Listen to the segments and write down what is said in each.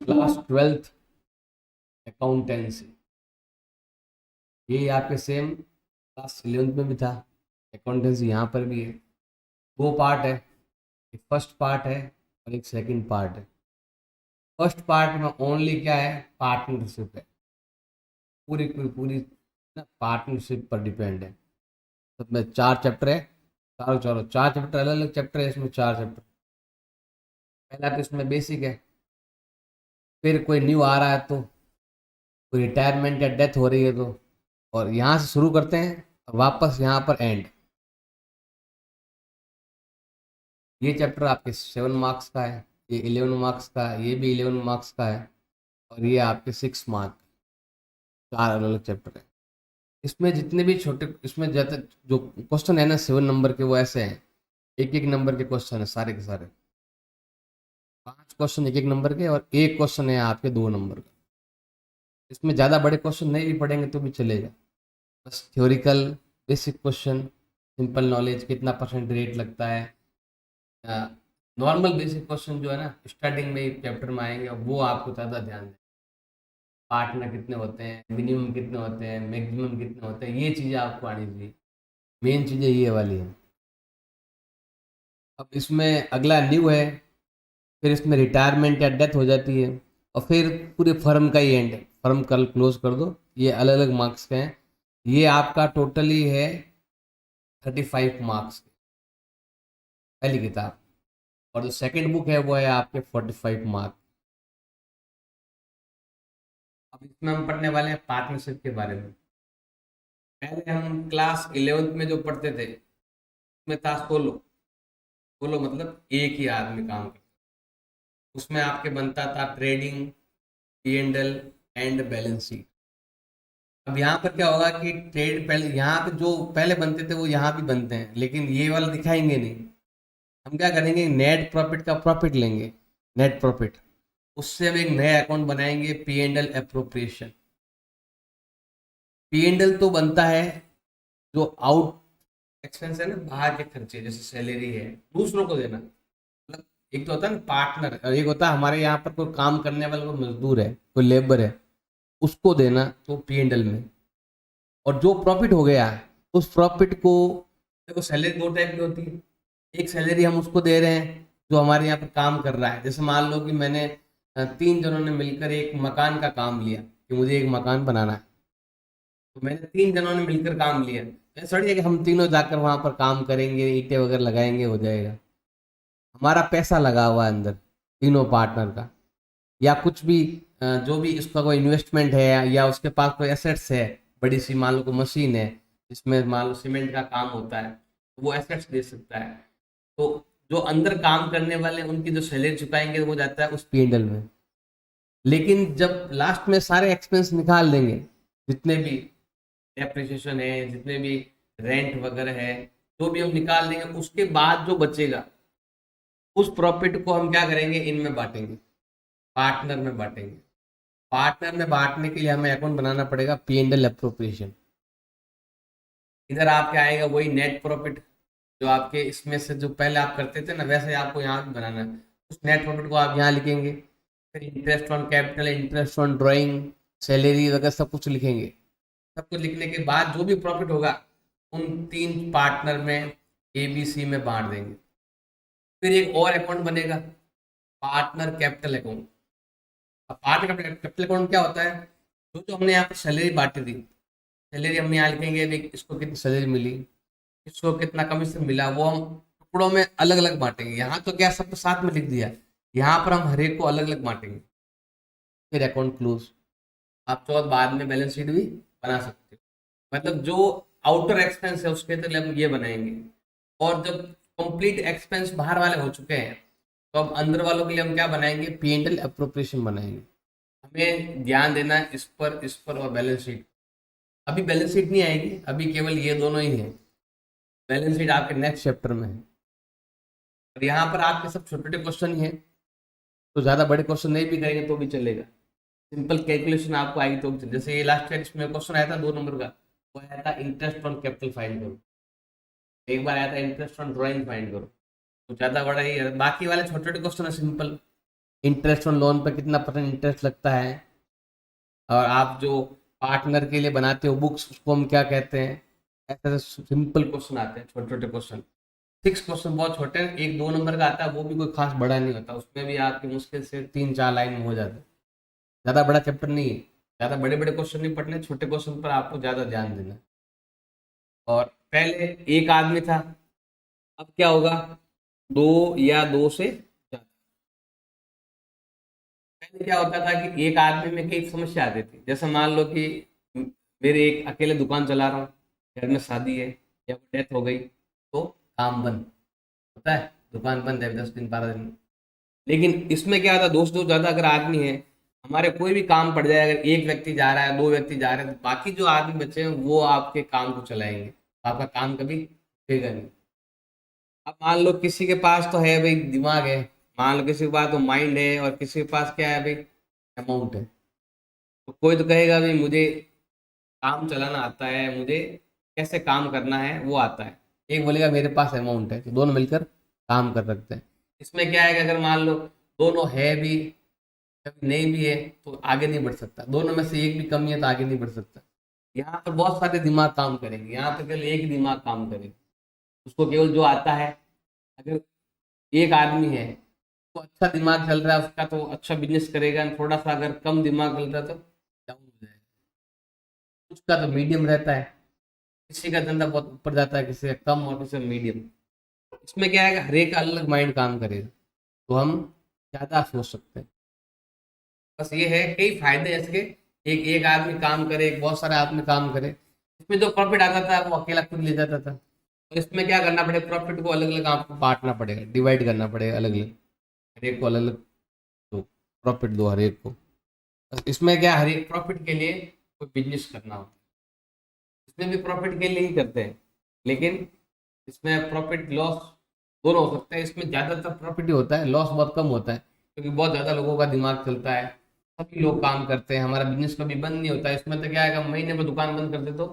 Class 12th accountancy, ये आपके same class 11th में भी था। अकाउंटेंसी यहाँ पर भी है। दो पार्ट है, एक फर्स्ट पार्ट है और एक सेकंड पार्ट है। फर्स्ट पार्ट में ओनली क्या है, पार्टनरशिप है। पूरी पूरी पूरी ना पार्टनरशिप पर डिपेंड है। सब में 4 चैप्टर है। चारों चारों 4 चैप्टर, अलग अलग चैप्टर है इसमें, 4 चैप्टर। पहला तो इसमें बेसिक है। फिर कोई न्यू आ रहा है तो, कोई रिटायरमेंट या डेथ हो रही है तो, और यहाँ से शुरू करते हैं और वापस यहाँ पर एंड। ये चैप्टर आपके 7 मार्क्स का है, ये 11 मार्क्स का है, ये भी 11 मार्क्स का है, और ये आपके 6 मार्क। 4 अलग अलग चैप्टर है। इसमें जितने भी छोटे, इसमें ज़्यादा जो क्वेश्चन है ना 7 नंबर के, वो ऐसे हैं। एक एक नंबर के क्वेश्चन है सारे के सारे। 5 क्वेश्चन एक एक नंबर के, और एक क्वेश्चन है आपके 2 नंबर का। इसमें ज़्यादा बड़े क्वेश्चन नहीं भी पढ़ेंगे तो भी चलेगा। बस theoretical basic question, simple knowledge, कितना परसेंट रेट लगता है, नॉर्मल बेसिक क्वेश्चन जो है ना स्टार्टिंग में ही चैप्टर में आएंगे, वो आपको ज़्यादा ध्यान दें। पार्टनर कितने होते हैं, मिनिमम कितने होते हैं, मैक्सिमम कितने होते हैं, ये चीज़ें आपको आनी चाहिए। मेन चीज़ें ये वाली हैं। अब इसमें अगला न्यू है। फिर इसमें रिटायरमेंट या डेथ हो जाती है, और फिर पूरे फर्म का ही एंड है। फर्म कल क्लोज कर दो। ये अलग अलग मार्क्स के हैं। ये आपका टोटली है 35 मार्क्स की पहली किताब, और जो सेकंड बुक है वो है आपके 45 मार्क। अब इसमें हम पढ़ने वाले हैं पार्टनरशिप के बारे में। पहले हम क्लास 11th में जो पढ़ते थे उसमें था सोलो। सोलो मतलब एक ही आदमी काम करता। उसमें आपके बनता था trading, P&L and balance sheet. अब यहाँ पर क्या होगा कि ट्रेड पहले यहाँ पे जो पहले बनते थे वो यहाँ भी बनते हैं, लेकिन ये वाला दिखाएंगे नहीं। हम क्या करेंगे, नेट प्रॉफिट का प्रॉफिट लेंगे। नेट प्रॉफिट, उससे हम एक नया अकाउंट बनाएंगे, P&L अप्रोप्रिएशन। P&L तो बनता है जो आउट एक्सपेंस है ना, बाहर के खर्चे, जैसे सैलरी है, दूसरों को देना। मतलब एक तो होता है ना पार्टनर, और एक होता है हमारे यहाँ पर कोई काम करने वाला, कोई मजदूर है, कोई लेबर है, उसको देना, तो P&L में। और जो प्रॉफिट हो गया उस प्रॉफिट को, देखो सैलरी 2 टाइप की होती है। एक सैलरी हम उसको दे रहे हैं जो हमारे यहाँ पर काम कर रहा है। जैसे मान लो कि मैंने 3 जनों ने मिलकर एक मकान का काम लिया, कि मुझे एक मकान बनाना है। तो मैंने 3 जनों ने मिलकर काम लिया, ऐसा थोड़ी है कि हम तीनों जाकर वहां पर काम करेंगे, ईंटें वगैरह लगाएंगे, हो जाएगा। हमारा पैसा लगा हुआ है अंदर, तीनों पार्टनर का। या कुछ भी जो भी इसका कोई इन्वेस्टमेंट है, या उसके पास कोई एसेट्स है, बड़ी सी मान लो कोई मशीन है जिसमें मान लो सीमेंट का काम होता है, तो वो एसेट्स दे सकता है। तो जो अंदर काम करने वाले उनकी जो सैलरी चुकाएंगे वो जाता है उस P&L में। लेकिन जब लास्ट में सारे एक्सपेंस निकाल देंगे, जितने भी डेप्रिसिएशन है, जितने भी रेंट वगैरह है, जो भी हम निकाल देंगे, उसके बाद जो बचेगा उस प्रॉफिट को हम क्या करेंगे, इनमें बांटेंगे, पार्टनर में बांटेंगे। पार्टनर में बांटने के लिए हमें अकाउंट बनाना पड़ेगा, P&L अप्रोप्रिएशन। इधर आपके आएगा वही नेट प्रॉफिट, जो आपके इसमें से जो पहले आप करते थे ना, वैसे ही आपको यहाँ भी बनाना है। उस नेट प्रॉफिट को आप यहाँ लिखेंगे। फिर interest on capital, interest on drawing, salary वगैरह सब कुछ लिखेंगे। सब कुछ लिखने के बाद जो भी प्रॉफिट होगा उन 3 पार्टनर में ABC में बांट देंगे। फिर एक और अकाउंट बनेगा, पार्टनर कैपिटल अकाउंट। अब पार्टनर कैपिटल अकाउंट क्या होता है, जो जो हमने यहाँ पर सैलरी बांटी थी, सैलरी हम यहाँ लिखेंगे, अभी इसको कितनी सैलरी मिली, इसको कितना कमीशन मिला, वो हम टुकड़ों में अलग अलग बांटेंगे। यहाँ तो क्या सब साथ में लिख दिया, यहाँ पर हम हर एक को अलग अलग बांटेंगे। फिर अकाउंट क्लोज। आप चाहो तो बाद में बैलेंस शीट भी बना सकते हो। मतलब जो आउटर एक्सपेंस है उसके लिए हम ये बनाएंगे। और जब कंप्लीट एक्सपेंस बाहर वाले हो चुके हैं, तो अब अंदर वालों के लिए हम क्या बनाएंगे, P&L अप्रोप्रिएशन बनाएंगे। हमें ध्यान देना है इस पर और बैलेंस शीट। अभी बैलेंस शीट नहीं आएगी, अभी केवल ये दोनों ही है। बैलेंस शीट आपके नेक्स्ट चैप्टर में है। और यहाँ पर आपके सब छोटे छोटे क्वेश्चन ही है, तो ज़्यादा बड़े क्वेश्चन नहीं भी करेंगे तो भी चलेगा। सिंपल कैलकुलेशन आपको आएगी तो भी चलेगा। जैसे ये लास्ट ईयर इसमें क्वेश्चन आया था 2 नंबर का, वो आया था इंटरेस्ट ऑन कैपिटल फाइंड करो। एक बार आया था इंटरेस्ट ऑन ड्राइंग फाइंड करो। तो ज़्यादा बड़ा ही है, बाकी वाले छोटे छोटे क्वेश्चन है सिंपल। इंटरेस्ट ऑन लोन पर कितना परसेंट इंटरेस्ट लगता है, और आप जो पार्टनर के लिए बनाते हो बुक्स उसको हम क्या कहते हैं। ऐसे सिंपल क्वेश्चन आते हैं, छोटे छोटे क्वेश्चन। 6 क्वेश्चन बहुत छोटे हैं, 1-2 नंबर का आता है, वो भी कोई खास बड़ा नहीं होता, उसमें भी आपकी मुश्किल से 3-4 लाइन में हो जाता है। ज़्यादा बड़ा चैप्टर नहीं है, ज़्यादा बड़े बड़े क्वेश्चन नहीं पढ़ने, छोटे क्वेश्चन पर आपको ज़्यादा ध्यान देना है। और पहले एक आदमी था, अब क्या होगा, दो या दो से ज्यादा। पहले क्या होता था कि एक आदमी में कई समस्या आती थी, जैसे मान लो कि मेरे एक अकेले दुकान चला रहा हूँ, घर में शादी है या डेथ हो गई, तो काम बंद होता है, दुकान बंद है 10 दिन 12 दिन। लेकिन इसमें क्या होता है, दोस्त दो ज्यादा अगर आदमी है, हमारे कोई भी काम पड़ जाए, अगर एक व्यक्ति जा रहा है, दो व्यक्ति जा रहे हैं, तो बाकी जो आदमी बचे हैं वो आपके काम को चलाएंगे, आपका काम कभी रुकेगा नहीं। अब मान लो किसी के पास तो है भाई दिमाग है, मान लो किसी के पास तो माइंड है, और किसी के पास क्या है भाई, अमाउंट है। तो कोई तो कहेगा भाई मुझे काम चलाना आता है, मुझे कैसे काम करना है वो आता है। एक बोलेगा मेरे पास अमाउंट है, तो दोनों मिलकर काम कर सकते हैं। इसमें क्या है कि अगर मान लो दोनों है भी, कभी नहीं भी है, तो आगे नहीं बढ़ सकता, दोनों में से एक भी कमी है तो आगे नहीं बढ़ सकता। यहाँ पर बहुत सारे दिमाग काम करेंगे, यहाँ पर केवल एक ही दिमाग काम करेगा, उसको केवल जो आता है। अगर एक आदमी है तो अच्छा दिमाग चल रहा है उसका, तो अच्छा बिजनेस करेगा, थोड़ा सा अगर कम दिमाग चल रहा है तो डाउन हो जाएगा। कुछ का तो मीडियम रहता है, किसी का धंधा बहुत ऊपर जाता है, किसी का कम और किसी का मीडियम। इसमें क्या है कि हर एक का अलग माइंड काम करेगा, तो हम ज़्यादा सोच सकते हैं। बस ये है कई फायदे हैं इसके, एक एक आदमी काम करे, एक बहुत सारे आदमी काम करे। इसमें जो प्रॉफिट आता था वो अकेला खुद ले जाता था, तो इसमें क्या करना पड़ेगा, प्रॉफिट को अलग अलग आपको बांटना पड़ेगा, डिवाइड करना पड़ेगा अलग अलग, हर एक को अलग अलग दो, प्रॉफिट दो हर एक को। बस इसमें क्या, हर एक प्रॉफिट के लिए कोई बिजनेस करना होता है, इसमें भी प्रॉफिट के लिए ही करते हैं, लेकिन इसमें प्रॉफिट लॉस दोनों हो सकते हैं। इसमें ज़्यादातर प्रॉफिट ही होता है, लॉस बहुत कम होता है, क्योंकि बहुत ज़्यादा लोगों का दिमाग चलता है, सभी लोग काम करते हैं, हमारा बिजनेस कभी बंद नहीं होता है। इसमें तो क्या है कि हम महीने में दुकान बंद कर दे तो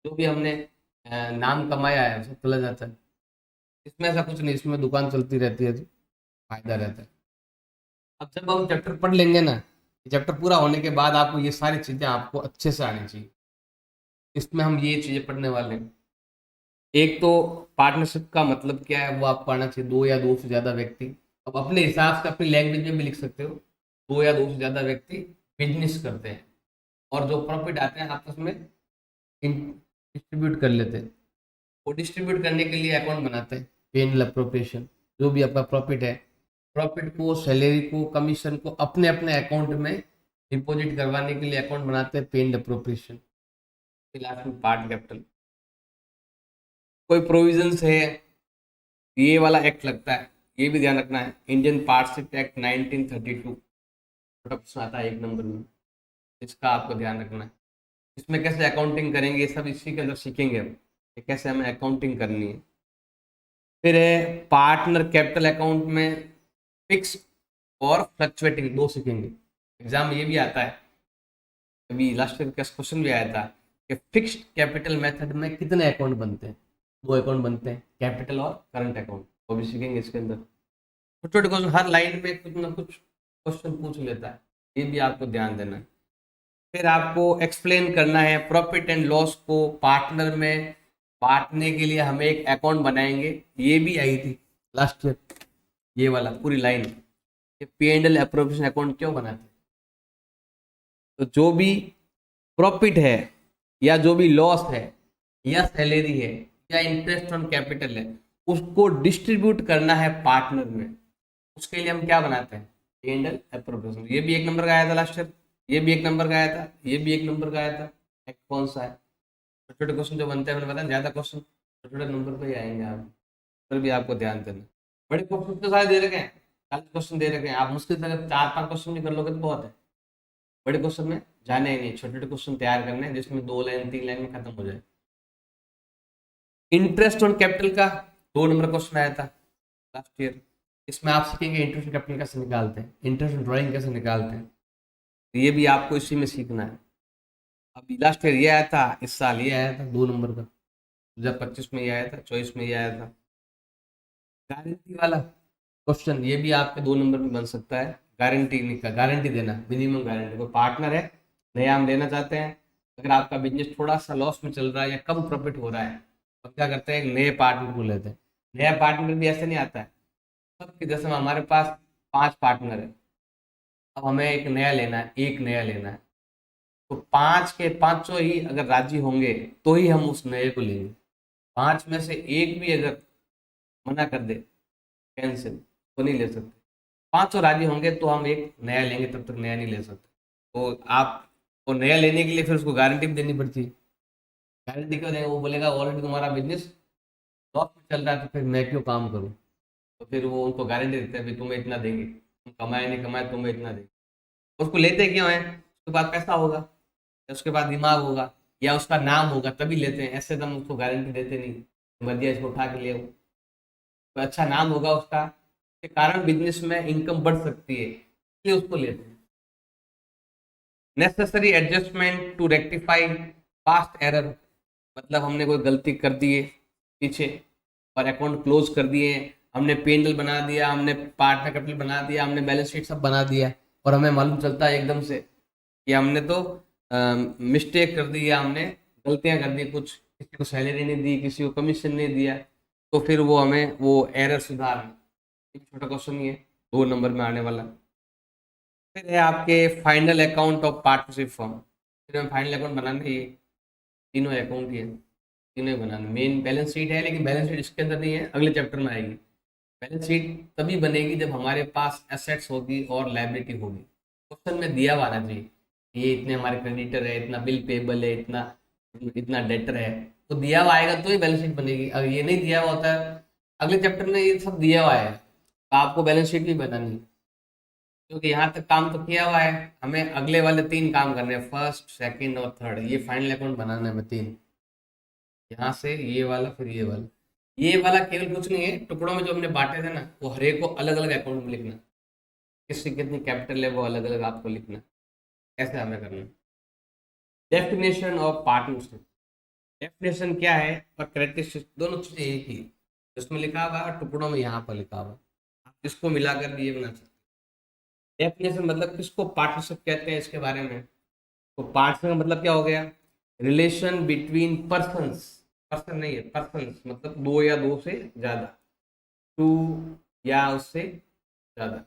जो भी हमने नाम कमाया है सब चला जाता है। इसमें ऐसा कुछ नहीं, इसमें दुकान चलती रहती है तो फायदा रहता है। अब जब हम चैप्टर पढ़ लेंगे ना, चैप्टर पूरा होने के बाद आपको ये सारी चीज़ें आपको अच्छे से आनी चाहिए। इसमें हम ये चीज़ें पढ़ने वाले हैं। एक तो पार्टनरशिप का मतलब क्या है वो आपको आना चाहिए, दो या दो से ज़्यादा व्यक्ति। अब अपने हिसाब से अपनी लैंग्वेज में भी लिख सकते हो, दो या दो से ज़्यादा व्यक्ति बिजनेस करते हैं, और जो प्रॉफिट आते हैं आपस में डिस्ट्रीब्यूट कर लेते हैं। वो डिस्ट्रीब्यूट करने के लिए अकाउंट बनाते हैं, पेन अप्रोप्रिएशन। जो भी आपका प्रॉफिट है, प्रॉफिट को, सैलरी को, कमीशन को अपने अपने अकाउंट में डिपॉजिट करवाने के लिए अकाउंट बनाते हैं, पेन अप्रोप्रिएशन। लास्ट में पार्ट कैपिटल, कोई प्रोविजंस है, ये वाला एक्ट लगता है, ये भी ध्यान रखना है, इंडियन पार्टनरशिप एक्ट 1932, छोटा प्रश्न आता है 1 नंबर में, इसका आपको ध्यान रखना है। इसमें कैसे अकाउंटिंग करेंगे, ये सब इसी के अंदर सीखेंगे हम, कि कैसे हमें अकाउंटिंग करनी है। फिर है पार्टनर कैपिटल अकाउंट में फिक्स और फ्लक्चुएटिंग, दो सीखेंगे। एग्जाम में ये भी आता है, अभी लास्ट ईयर का क्वेश्चन भी आया था कि फिक्स्ड कैपिटल मेथड में कितने अकाउंट बनते हैं, दो अकाउंट बनते हैं, कैपिटल और करंट अकाउंट, वो भी सीखेंगे इसके अंदर। छोटे छोटे क्वेश्चन हर लाइन में कुछ ना कुछ क्वेश्चन पूछ लेता है, ये भी आपको ध्यान देना है। फिर आपको एक्सप्लेन करना है प्रॉफिट एंड लॉस को पार्टनर में बांटने के लिए हम एक अकाउंट बनाएंगे, ये भी आई थी लास्ट ईयर, ये वाला पूरी लाइन, ये P and L appropriation account क्यों बनाते हैं। तो जो भी प्रॉफिट है, या जो भी लॉस है, या सैलरी है, या इंटरेस्ट ऑन कैपिटल है, उसको डिस्ट्रीब्यूट करना है पार्टनर में, उसके लिए हम क्या बनाते हैं, पी एंड एल अप्रोप्रिएशन। ये भी 1 नंबर का आया था लास्ट ईयर, ये भी 1 नंबर का आया था, ये भी 1 नंबर का आया था। एक कौन सा है, छोटे छोटे क्वेश्चन जो बनते हैं, मैंने बताया ज्यादा क्वेश्चन छोटे छोटे नंबर पे ही आएंगे, आप पर भी आपको ध्यान देना। बड़े क्वेश्चन तो सारे दे रखे हैं, 40 क्वेश्चन दे रखे हैं, आप मुश्किल से अगर 4-5 क्वेश्चन भी कर लोगे तो बहुत है। बड़े क्वेश्चन में जाने ही नहीं, छोटे छोटे क्वेश्चन तैयार करने हैं जिसमें 2 लाइन 3 लाइन में खत्म हो जाए। इंटरेस्ट ऑन कैपिटल का 2 नंबर क्वेश्चन आया था लास्ट ईयर, इसमें आप सीखेंगे इंटरेस्ट ऑन कैपिटल कैसे निकालते हैं, इंटरेस्ट ऑन ड्राइंग कैसे निकालते हैं, तो ये भी आपको इसी में सीखना है। अभी लास्ट ईयर ये आया था, इस साल ये आया था 2 नंबर का, 2025 में ये आया था, 24 में ये आया था। गारंटी वाला क्वेश्चन ये भी आपके 2 नंबर में बन सकता है, गारंटी नहीं, गारंटी देना, मिनिमम गारंटी। कोई पार्टनर है, नया हम लेना चाहते हैं, अगर आपका बिजनेस थोड़ा सा लॉस में चल रहा है या कम प्रॉफिट हो रहा है, तो क्या करते हैं, एक नए पार्टनर को लेते हैं। नया पार्टनर भी ऐसे नहीं आता है सबके, जैसे हमारे पास 5 पार्टनर है, अब हमें एक नया लेना है, एक नया लेना है, तो 5 के 5 ही अगर राजी होंगे तो ही हम उस नए को लेंगे। 5 में से एक भी अगर मना कर दे, कैंसिल, तो नहीं ले सकते। 500 राजी होंगे तो हम एक नया लेंगे, तब तक नया नहीं ले सकते। तो आप वो नया लेने के लिए फिर उसको गारंटी भी देनी पड़ती है। गारंटी क्यों देंगे, वो बोलेगा ऑलरेडी तुम्हारा बिजनेस लॉस में चल रहा है, तो फिर मैं क्यों काम करूँ। तो फिर वो उनको गारंटी देते हैं भाई तुम्हें इतना देंगे, तुम कमाए नहीं कमाए तुम्हें इतना देंगे। उसको लेते क्यों है, उसके पास पैसा होगा, या उसके पास दिमाग होगा, या उसका नाम होगा, तभी लेते हैं। ऐसे तो हम उसको गारंटी देते नहीं, मर्जी इसको उठा के ले आओ। तो अच्छा नाम होगा उसका, के कारण बिजनेस में इनकम बढ़ सकती है, इसलिए उसको लेते हैं। Necessary adjustment to rectify past error, मतलब हमने कोई गलती कर दी है पीछे और अकाउंट क्लोज कर दिए, हमने पेंडल बना दिया, हमने पार्टनर कैपिटल बना दिया, हमने बैलेंस शीट सब बना दिया, और हमें मालूम चलता है एकदम से कि हमने तो मिस्टेक कर दी, या हमने गलतियां कर दी, कुछ किसी को सैलरी नहीं दी, किसी को कमीशन नहीं दिया, तो फिर वो हमें वो एरर सुधारना। एक छोटा क्वेश्चन ही है, 2 नंबर में आने वाला। फिर है आपके final account of partnership form. फिर हमें फाइनल अकाउंट बनाना है, ये तीनों अकाउंट ही है, तीनों ही बनाना। मेन बैलेंस शीट है, लेकिन बैलेंस शीट इसके अंदर नहीं है, अगले चैप्टर में आएगी। बैलेंस शीट तभी बनेगी जब हमारे पास एसेट्स होगी और लायबिलिटी होगी। क्वेश्चन में दिया हुआ आना चाहिए, ये इतने हमारे क्रेडिटर है, इतना बिल पेबल है, इतना इतना डेटर है, तो दिया हुआ आएगा तो ही बैलेंस शीट बनेगी। अगर ये नहीं दिया हुआ होता है, अगले चैप्टर में ये सब दिया हुआ है, तो आपको बैलेंस शीट भी बनानी है, क्योंकि यहाँ तक काम तो किया हुआ है। हमें अगले वाले 3 काम करने हैं, फर्स्ट सेकंड और थर्ड, ये फाइनल अकाउंट बनाना है हमें 3। यहाँ से ये वाला, फिर ये वाला। ये वाला केवल कुछ नहीं है, टुकड़ों में जो हमने बांटे थे ना, वो हर एक को अलग अलग अकाउंट में लिखना, किसकी कितनी कैपिटल है वो अलग अलग आपको लिखना, ऐसे हमें करना। डेफिनेशन ऑफ पार्टनरशिप, डेफिनेशन क्या है और कैरेक्टरिस्टिक दोनों चीजें एक ही है। इसमें लिखा हुआ है, टुकड़ों में यहाँ पर लिखा हुआ है, आप इसको मिलाकर भी ये बना सकते हैं। डेफिनेशन मतलब किसको पार्टनरशिप कहते हैं, इसके बारे में। तो पार्टनर का मतलब क्या हो गया, रिलेशन बिटवीन पर्सन्स, पर्सन नहीं है, पर्सन्स मतलब दो या दो से ज्यादा, टू या उससे ज्यादा,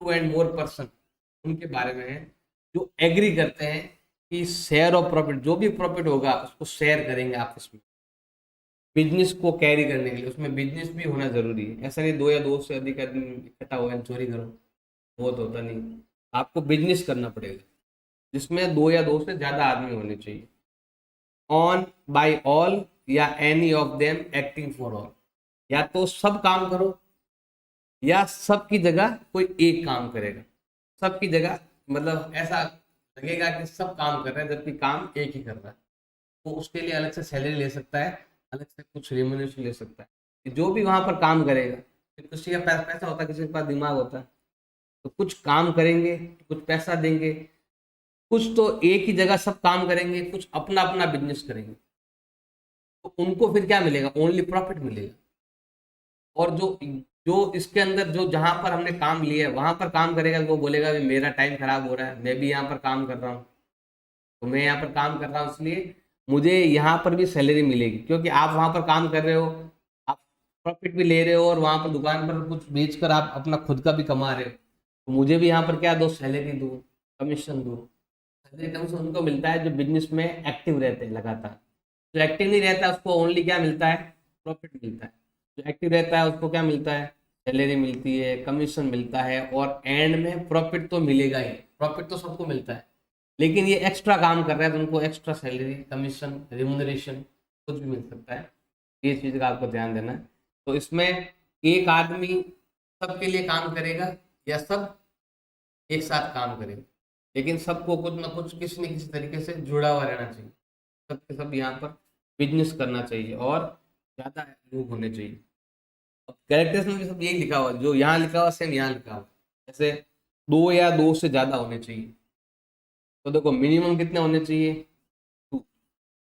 2 and more पर्सन, उनके बारे में है जो एग्री करते हैं कि शेयर ऑफ प्रॉफिट, जो भी प्रॉफिट होगा उसको शेयर करेंगे आपस में, बिजनेस को कैरी करने के लिए। उसमें बिजनेस भी होना जरूरी है, ऐसा नहीं दो या दो से अधिक आदमी इकट्ठा हो गए चोरी करो, वो तो होता नहीं। आपको बिजनेस करना पड़ेगा जिसमें 2 या 2 से ज्यादा आदमी होने चाहिए। ऑन बाय ऑल या any of them acting for all, या तो सब काम करो या सबकी जगह कोई एक काम करेगा। सबकी जगह मतलब ऐसा लगेगा कि सब काम कर रहे हैं जबकि काम एक ही कर रहा है, तो उसके लिए अलग से सैलरी ले सकता है, अलग से कुछ रिम्यूनरेशन ले सकता है, कि जो भी वहां पर काम करेगा। किसी का पैसा होता है, किसी के पास दिमाग होता है, तो कुछ काम करेंगे, कुछ पैसा देंगे, कुछ तो एक ही जगह सब काम करेंगे, कुछ अपना अपना बिजनेस करेंगे, तो उनको फिर क्या मिलेगा, ओनली प्रॉफिट मिलेगा। और जो जो इसके अंदर जो जहां पर हमने काम लिया है वहां पर काम करेगा, वो बोलेगा भी मेरा टाइम खराब हो रहा है, मैं भी यहाँ पर काम कर रहा हूँ, तो मैं यहाँ पर काम कर रहा हूँ इसलिए मुझे यहाँ पर भी सैलरी मिलेगी, क्योंकि आप वहां पर काम कर रहे हो, आप प्रॉफिट भी ले रहे हो, और वहां पर दुकान पर कुछ बेच कर आप अपना खुद का भी कमा रहे हो, तो मुझे भी यहाँ पर क्या दो, सैलरी दो, कमीशन दो। सैलरी कमीशन उनको मिलता है जो बिजनेस में एक्टिव रहते हैं लगातार। जो एक्टिव नहीं रहता उसको ओनली क्या मिलता है, प्रॉफिट मिलता है। जो एक्टिव रहता है उसको क्या मिलता है, सैलरी मिलती है, कमीशन मिलता है, और एंड में प्रॉफिट तो मिलेगा ही। प्रॉफिट तो सबको मिलता है, लेकिन ये एक्स्ट्रा काम कर रहा है तो उनको एक्स्ट्रा सैलरी, कमीशन, रिम्यूनरेशन कुछ भी मिल सकता है। ये चीज़ का आपको ध्यान देना है। तो इसमें एक आदमी सबके लिए काम करेगा या सब एक साथ काम करेगा, लेकिन सबको कुछ ना कुछ किसी न किसी तरीके से जुड़ा हुआ रहना चाहिए, सबके सब यहाँ पर बिजनेस करना चाहिए और ज़्यादा लोग होने चाहिए। अब कैरेक्टर्स में भी सब यही लिखा हुआ है, जो यहाँ लिखा हुआ सेम यहाँ लिखा हुआ है। जैसे 2 या 2 से ज़्यादा होने चाहिए, तो देखो मिनिमम कितने होने चाहिए, 2,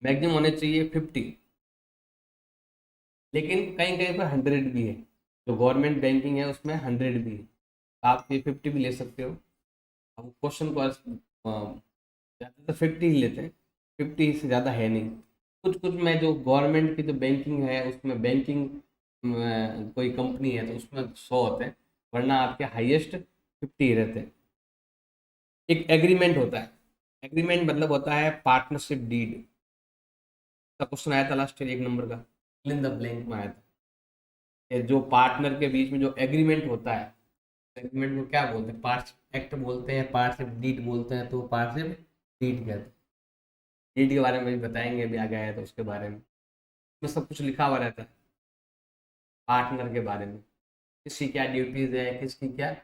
मैक्सिमम होने चाहिए 50, लेकिन कहीं कहीं पर 100 भी है। जो गवर्नमेंट बैंकिंग है उसमें 100 भी है, आप ये 50 भी ले सकते हो। अब क्वेश्चन को ज़्यादातर 50 ही लेते हैं, 50 से ज़्यादा है नहीं। कुछ कुछ में जो गवर्नमेंट की जो बैंकिंग है उसमें बैंकिंग कोई कंपनी है तो उसमें 100 होते हैं, वरना आपके हाईएस्ट 50 ही रहते हैं। एक एग्रीमेंट होता है, एग्रीमेंट मतलब होता है पार्टनरशिप डीड का। क्वेश्चन आया था लास्ट ईयर 1 नंबर का, फिल इन द ब्लैंक में आया था। ये जो पार्टनर के बीच में जो एग्रीमेंट होता है, एग्रीमेंट को क्या बोलते हैं, पार्टनरशिप एक्ट बोलते हैं, पार्टनरशिप डीड बोलते हैं, तो पार्टनरशिप डीड कहते हैं। डीड के बारे में भी बताएंगे, अभी आगे आया तो उसके बारे में सब कुछ लिखा हुआ रहता है पार्टनर के बारे में, किसकी क्या ड्यूटीज है, किसकी क्या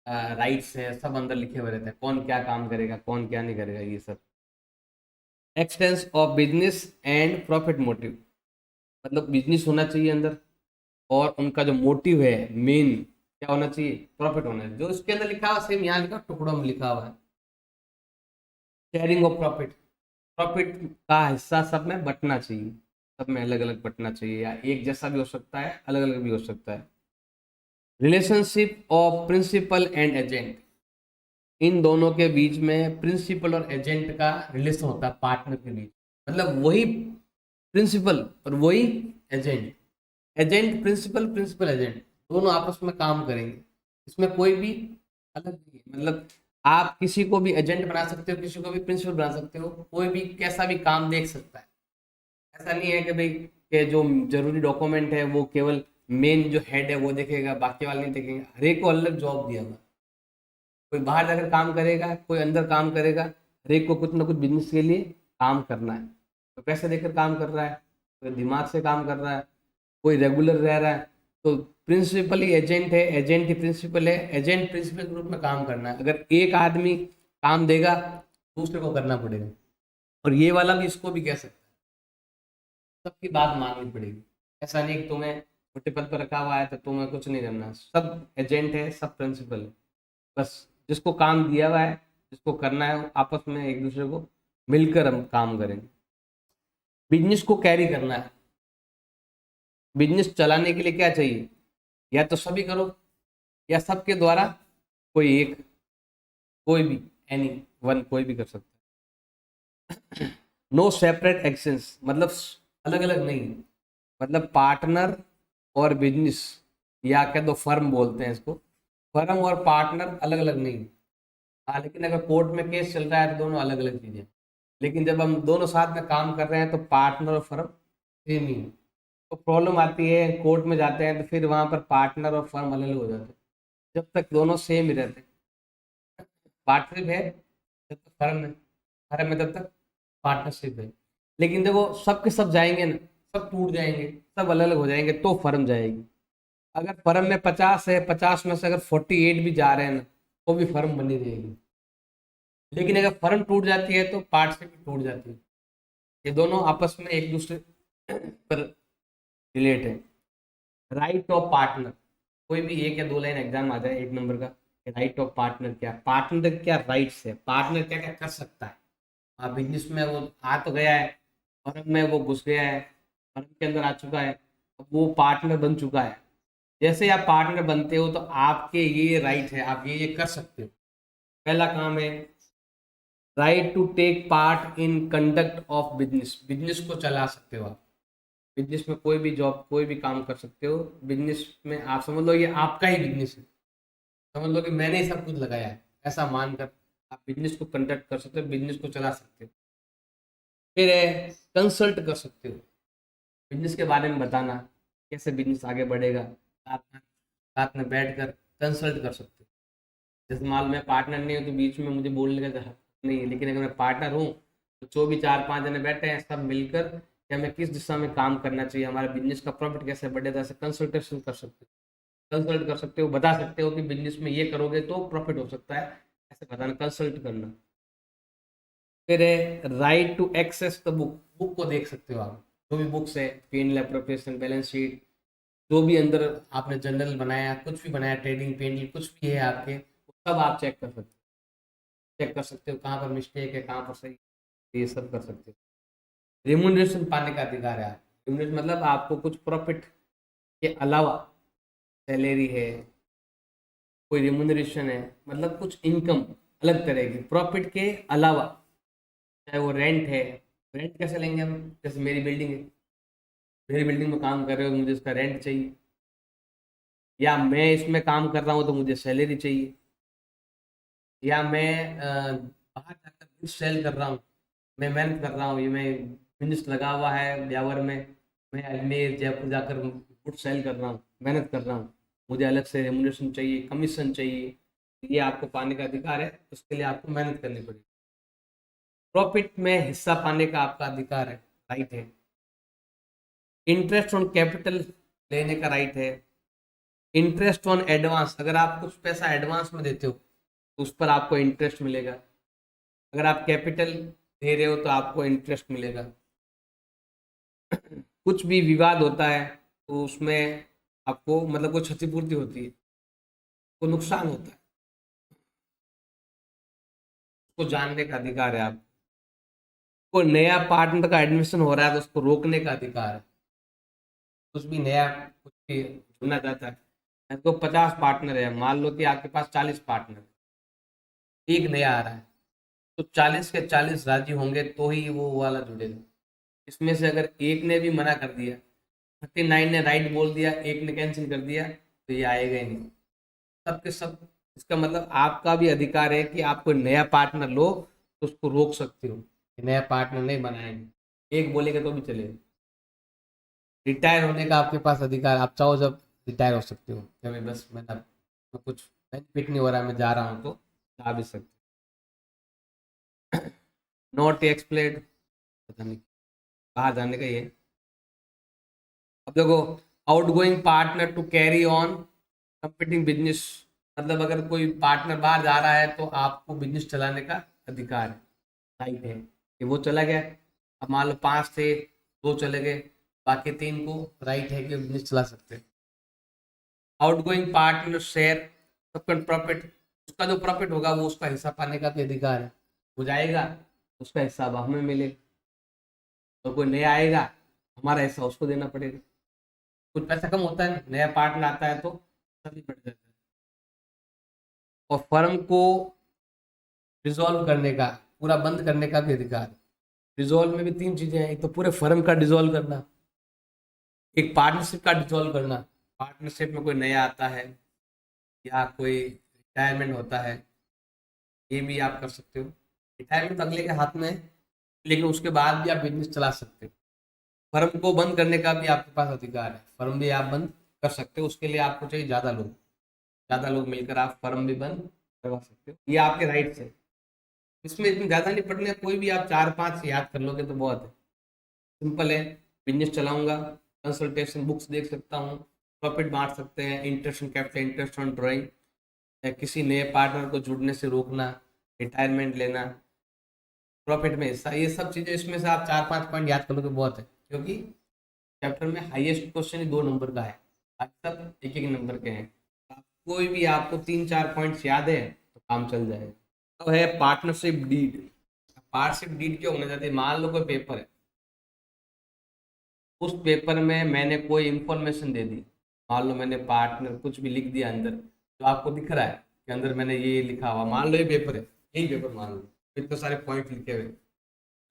राइट्स है, सब अंदर लिखे हुए रहते हैं, कौन क्या काम करेगा, कौन क्या नहीं करेगा, ये सब। Expanse of business and profit motive, मतलब बिजनेस होना चाहिए अंदर, और उनका जो मोटिव है मेन क्या होना चाहिए, प्रॉफिट होना चाहिए। जो उसके अंदर लिखा हुआ सेम यहाँ लिखा, टुकड़ों में लिखा हुआ है। शेयरिंग ऑफ प्रॉफिट, प्रॉफिट का हिस्सा सब में बंटना चाहिए, सब में अलग अलग बंटना चाहिए, या एक जैसा भी हो सकता है, अलग अलग भी हो सकता है। Relationship of principal and agent, इन दोनों के बीच में प्रिंसिपल और एजेंट का रिलेशन होता है पार्टनर के बीच, मतलब वही प्रिंसिपल और वही agent, agent principal, principal agent, दोनों आपस में काम करेंगे। इसमें कोई भी अलग नहीं है, मतलब आप किसी को भी एजेंट बना सकते हो, किसी को भी प्रिंसिपल बना सकते हो, कोई भी कैसा भी काम देख सकता है। ऐसा नहीं है कि भाई कि जो जरूरी डॉक्यूमेंट है वो केवल मेन जो हेड है वो देखेगा, बाकी वाले नहीं देखेंगे। हर एक को अलग जॉब दिया हुआ है, कोई बाहर जाकर काम करेगा, कोई अंदर काम करेगा, हर एक को कुछ ना कुछ बिजनेस के लिए काम करना है। तो पैसे देकर काम कर रहा है, कोई दिमाग से काम कर रहा है, कोई रेगुलर रह रहा है। तो प्रिंसिपल ही एजेंट है, एजेंट ही प्रिंसिपल है, एजेंट प्रिंसिपल के रूप में काम करना है। अगर एक आदमी काम देगा दूसरे को करना पड़ेगा, और ये वाला भी इसको भी कह सकता है, सबकी बात माननी पड़ेगी। ऐसा नहीं कि तुम्हें छोटे पद पर रखा हुआ है तो तुम्हें कुछ नहीं करना, सब एजेंट है, सब प्रिंसिपल है। बस जिसको काम दिया हुआ है, जिसको करना है, आपस में एक दूसरे को मिलकर हम काम करेंगे। बिजनेस को कैरी करना है, बिजनेस चलाने के लिए क्या चाहिए, या तो सभी करो, या सबके द्वारा कोई एक, कोई भी, एनी वन, कोई भी कर सकता है। नो सेपरेट एक्शंस, मतलब अलग अलग नहीं, मतलब पार्टनर और बिजनेस, या क्या दो फर्म बोलते हैं इसको, फर्म और पार्टनर अलग अलग नहीं। हाँ, लेकिन अगर कोर्ट में केस चल रहा है तो दोनों अलग अलग चीजें, लेकिन जब हम दोनों साथ में काम कर रहे हैं तो पार्टनर और फर्म सेम ही है। तो प्रॉब्लम आती है कोर्ट में जाते हैं तो फिर वहां पर पार्टनर और फर्म अलग अलग हो जाते हैं, जब तक दोनों सेम ही रहते हैं। पार्टनरशिप है जब तक फर्म है, फर्म है तब तक पार्टनरशिप है। लेकिन देखो सबके सब जाएंगे ना, सब टूट जाएंगे, सब अलग अलग हो जाएंगे तो फर्म जाएगी। अगर फर्म में 50 है, 50 में से अगर 48 भी जा रहे हैं ना, तो भी फर्म बनी रहेगी। लेकिन अगर फर्म टूट जाती है तो पार्टनरशिप भी टूट जाती है। ये दोनों आपस में एक दूसरे पर रिलेट है। राइट ऑफ पार्टनर, कोई भी एक या दो लाइन एग्जाम आ जाए 1 नंबर का, राइट ऑफ पार्टनर क्या, पार्टनर क्या राइट्स है, पार्टनर क्या क्या कर सकता है। आप बिजनेस में वो आ तो गया है, फर्म में वो घुस गया है, फर्म के अंदर आ चुका है, अब वो पार्टनर बन चुका है। जैसे आप पार्टनर बनते हो तो आपके ये राइट है, आप ये कर सकते हो। पहला काम है right to take part in conduct of business, business को चला सकते हो आप, बिजनेस में कोई भी जॉब, कोई भी काम कर सकते हो। बिजनेस में आप समझ लो ये आपका ही बिजनेस है, समझ लो कि मैंने ही सब कुछ लगाया है, ऐसा मानकर आप बिजनेस को कंडक्ट कर सकते हो, बिजनेस को चला सकते हो। फिर कंसल्ट कर सकते हो, बिजनेस के बारे में बताना, कैसे बिजनेस आगे बढ़ेगा, साथ में बैठ कर कंसल्ट कर सकते हो। जैसे मान लो मैं पार्टनर नहीं हूँ तो बीच में मुझे बोलने का हक नहीं है, लेकिन अगर मैं पार्टनर हूँ तो जो भी 4-5 जने बैठे हैं सब मिलकर कि हमें किस दिशा में काम करना चाहिए, हमारे बिजनेस का प्रॉफिट कैसे बढ़ेगा, ऐसे कंसल्टेशन कर सकते हो, कंसल्ट कर सकते हो, बता सकते हो कि बिजनेस में ये करोगे तो प्रॉफिट हो सकता है, ऐसे बताना, कंसल्ट करना। फिर है right to access the book, book को देख सकते हो आप, जो भी बुक्स है, P&L एप्रोप्रिएशन, बैलेंस शीट, जो भी अंदर आपने जनरल बनाया, कुछ भी बनाया, ट्रेडिंग P&L कुछ भी है आपके, वो सब आप चेक कर सकते हो, चेक कर सकते हो कहाँ पर मिस्टेक है, कहाँ पर सही है, ये सब कर सकते हो। रिम्यूनरेशन पाने का अधिकार है। रिम्यूनरेशन मतलब आपको कुछ प्रॉफिट के अलावा सैलरी है, कोई रिम्यूनरेशन है, मतलब कुछ इनकम अलग तरह की प्रॉफिट के अलावा, चाहे वो रेंट है। रेंट कैसे लेंगे हम? जैसे मेरी बिल्डिंग है, मेरी बिल्डिंग में काम कर रहे हो, मुझे उसका रेंट चाहिए, या मैं इसमें काम कर रहा हूँ तो मुझे सैलरी चाहिए, या मैं बाहर जाकर गुड्स सेल कर रहा हूँ, मैं मेहनत कर रहा हूँ, ये मैं बिजनेस लगा हुआ है ब्यावर में, मैं अजमेर जयपुर जाकर गुड्स सेल कर रहा हूँ, मेहनत कर रहा हूँ, मुझे अलग से रेमुनेशन चाहिए, कमीशन चाहिए, ये आपको पाने का अधिकार है, उसके लिए आपको मेहनत करनी पड़ेगी। प्रॉफिट में हिस्सा पाने का आपका अधिकार है, राइट है। इंटरेस्ट ऑन कैपिटल लेने का राइट है। इंटरेस्ट ऑन एडवांस, अगर आप कुछ पैसा एडवांस में देते हो तो उस पर आपको इंटरेस्ट मिलेगा, अगर आप कैपिटल दे रहे हो तो आपको इंटरेस्ट मिलेगा। कुछ भी विवाद होता है तो उसमें आपको मतलब कोई क्षतिपूर्ति होती है, कोई नुकसान होता है, उसको जानने का अधिकार है आपको। कोई नया पार्टनर का एडमिशन हो रहा है तो उसको रोकने का अधिकार है। कुछ भी नया कुछ भी जुड़ना चाहता है तो 50 पार्टनर है, मान लो कि आपके पास 40 पार्टनर है, एक नया आ रहा है, तो 40 के 40 राजी होंगे तो ही वो वाला जुड़ेगा। इसमें से अगर एक ने भी मना कर दिया, 39 ने राइट बोल दिया, एक ने कैंसिल कर दिया, तो ये आएगा ही नहीं। सब के सब, इसका मतलब आपका भी अधिकार है कि आप कोई नया पार्टनर लो तो उसको रोक सकते हो कि नया पार्टनर नहीं बनाएंगे, एक बोलेगा तो भी चलेगा। रिटायर होने का आपके पास अधिकार, आप चाहो जब रिटायर हो सकते हो कि मैं बस मैं कुछ बेनिफिट नहीं हो रहा, मैं जा रहा हूँ, तो जा भी सकते। नॉट एक्सप्लेड, पता नहीं बाहर जाने का ये। अब देखो, outgoing partner to carry on competing business, मतलब अगर कोई पार्टनर बाहर जा रहा है तो आपको बिजनेस चलाने का अधिकार है, राइट है कि वो चला गया। अब मान लो 5 थे, 2 चले गए, बाकी 3 को राइट है कि बिजनेस चला सकते हैं। आउटगोइंग पार्टनर शेयर सबका प्रॉफिट, उसका जो प्रॉफिट होगा वो उसका हिस्सा पाने का भी अधिकार है, वो जाएगा उसका हिस्सा अब हमें मिलेगा, और कोई नया आएगा हमारा हिस्सा उसको देना पड़ेगा। कुछ पैसा कम होता है, नया पार्टनर आता है तो सभी बढ़ जाता है। और फर्म को डिसॉल्व करने का, पूरा बंद करने का भी अधिकार है। डिसॉल्व में भी 3 चीजें हैं, एक तो पूरे फर्म का डिसॉल्व करना, एक पार्टनरशिप का डिसॉल्व करना, पार्टनरशिप में कोई नया आता है या कोई रिटायरमेंट होता है, ये भी आप कर सकते हो। रिटायरमेंट अगले के हाथ में है, लेकिन उसके बाद भी आप बिजनेस चला सकते हो। फर्म को बंद करने का भी आपके पास अधिकार है, फर्म भी आप बंद कर सकते हो, उसके लिए आपको चाहिए ज़्यादा लोग मिलकर आप फर्म भी बंद करवा सकते हो, ये आपके राइट्स है। इसमें इतनी ज़्यादा नहीं पढ़ने, कोई भी आप 4-5 याद कर लोगे तो बहुत है, सिंपल है। बिजनेस चलाऊंगा, कंसल्टेशन बुक्स देख सकता हूँ, प्रॉफिट बांट सकते हैं, interest on capital, interest on drawing, या किसी नए पार्टनर को जुड़ने से रोकना, रिटायरमेंट लेना, प्रॉफिट में हिस्सा, ये सब चीज़ें इसमें से आप 4-5 पॉइंट याद कर लोगे बहुत है, क्योंकि चैप्टर में हाईएस्ट क्वेश्चन ही 2 नंबर का है, बाकी सब 1-1 नंबर के हैं। आप कोई भी आपको 3-4 पॉइंट्स याद है तो काम चल जाएगा। अब है पार्टनरशिप डीड। पार्टनरशिप डीड क्यों होना चाहती है? मान लो कोई पेपर है, उस पेपर में मैंने कोई इंफॉर्मेशन दे दी, मान लो मैंने पार्टनर कुछ भी लिख दिया अंदर, जो आपको दिख रहा है कि अंदर मैंने ये लिखा हुआ, मान लो ये पेपर है, यही पेपर मान लो, इतने सारे पॉइंट लिखे हुए,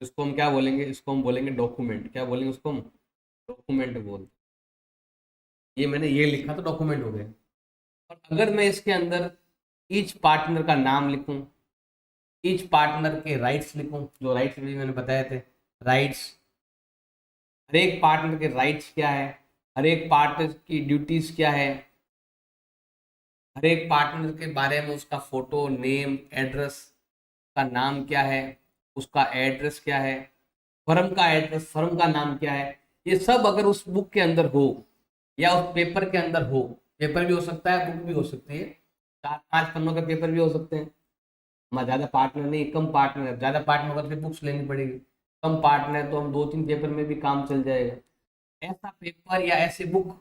इसको हम क्या बोलेंगे? इसको हम बोलेंगे डॉक्यूमेंट। क्या बोलेंगे उसको हम? डॉक्यूमेंट बोलते। ये मैंने ये लिखा तो डॉक्यूमेंट हो गया। और अगर मैं इसके अंदर ईच पार्टनर का नाम लिखूं, ईच पार्टनर के राइट्स लिखूं, जो राइट्स भी मैंने बताए थे, राइट्स, हर एक पार्टनर के राइट्स क्या है, हर एक पार्टनर की ड्यूटीज क्या है, हर एक पार्टनर के बारे में उसका फोटो, नेम, एड्रेस, का नाम क्या है, उसका एड्रेस क्या है, फर्म का एड्रेस, फर्म का नाम क्या है, ये सब अगर उस बुक के अंदर हो या उस पेपर के अंदर हो, पेपर भी हो सकता है, बुक भी हो सकती है, 4-5 पन्नों के पेपर भी हो सकते हैं। हमारा ज्यादा पार्टनर नहीं, कम पार्टनर है, ज्यादा पार्टनर होगा तो फिर बुक्स लेनी पड़ेगी, कम पार्टनर है तो हम 2-3 पेपर में भी काम चल जाएगा। ऐसा पेपर या ऐसी बुक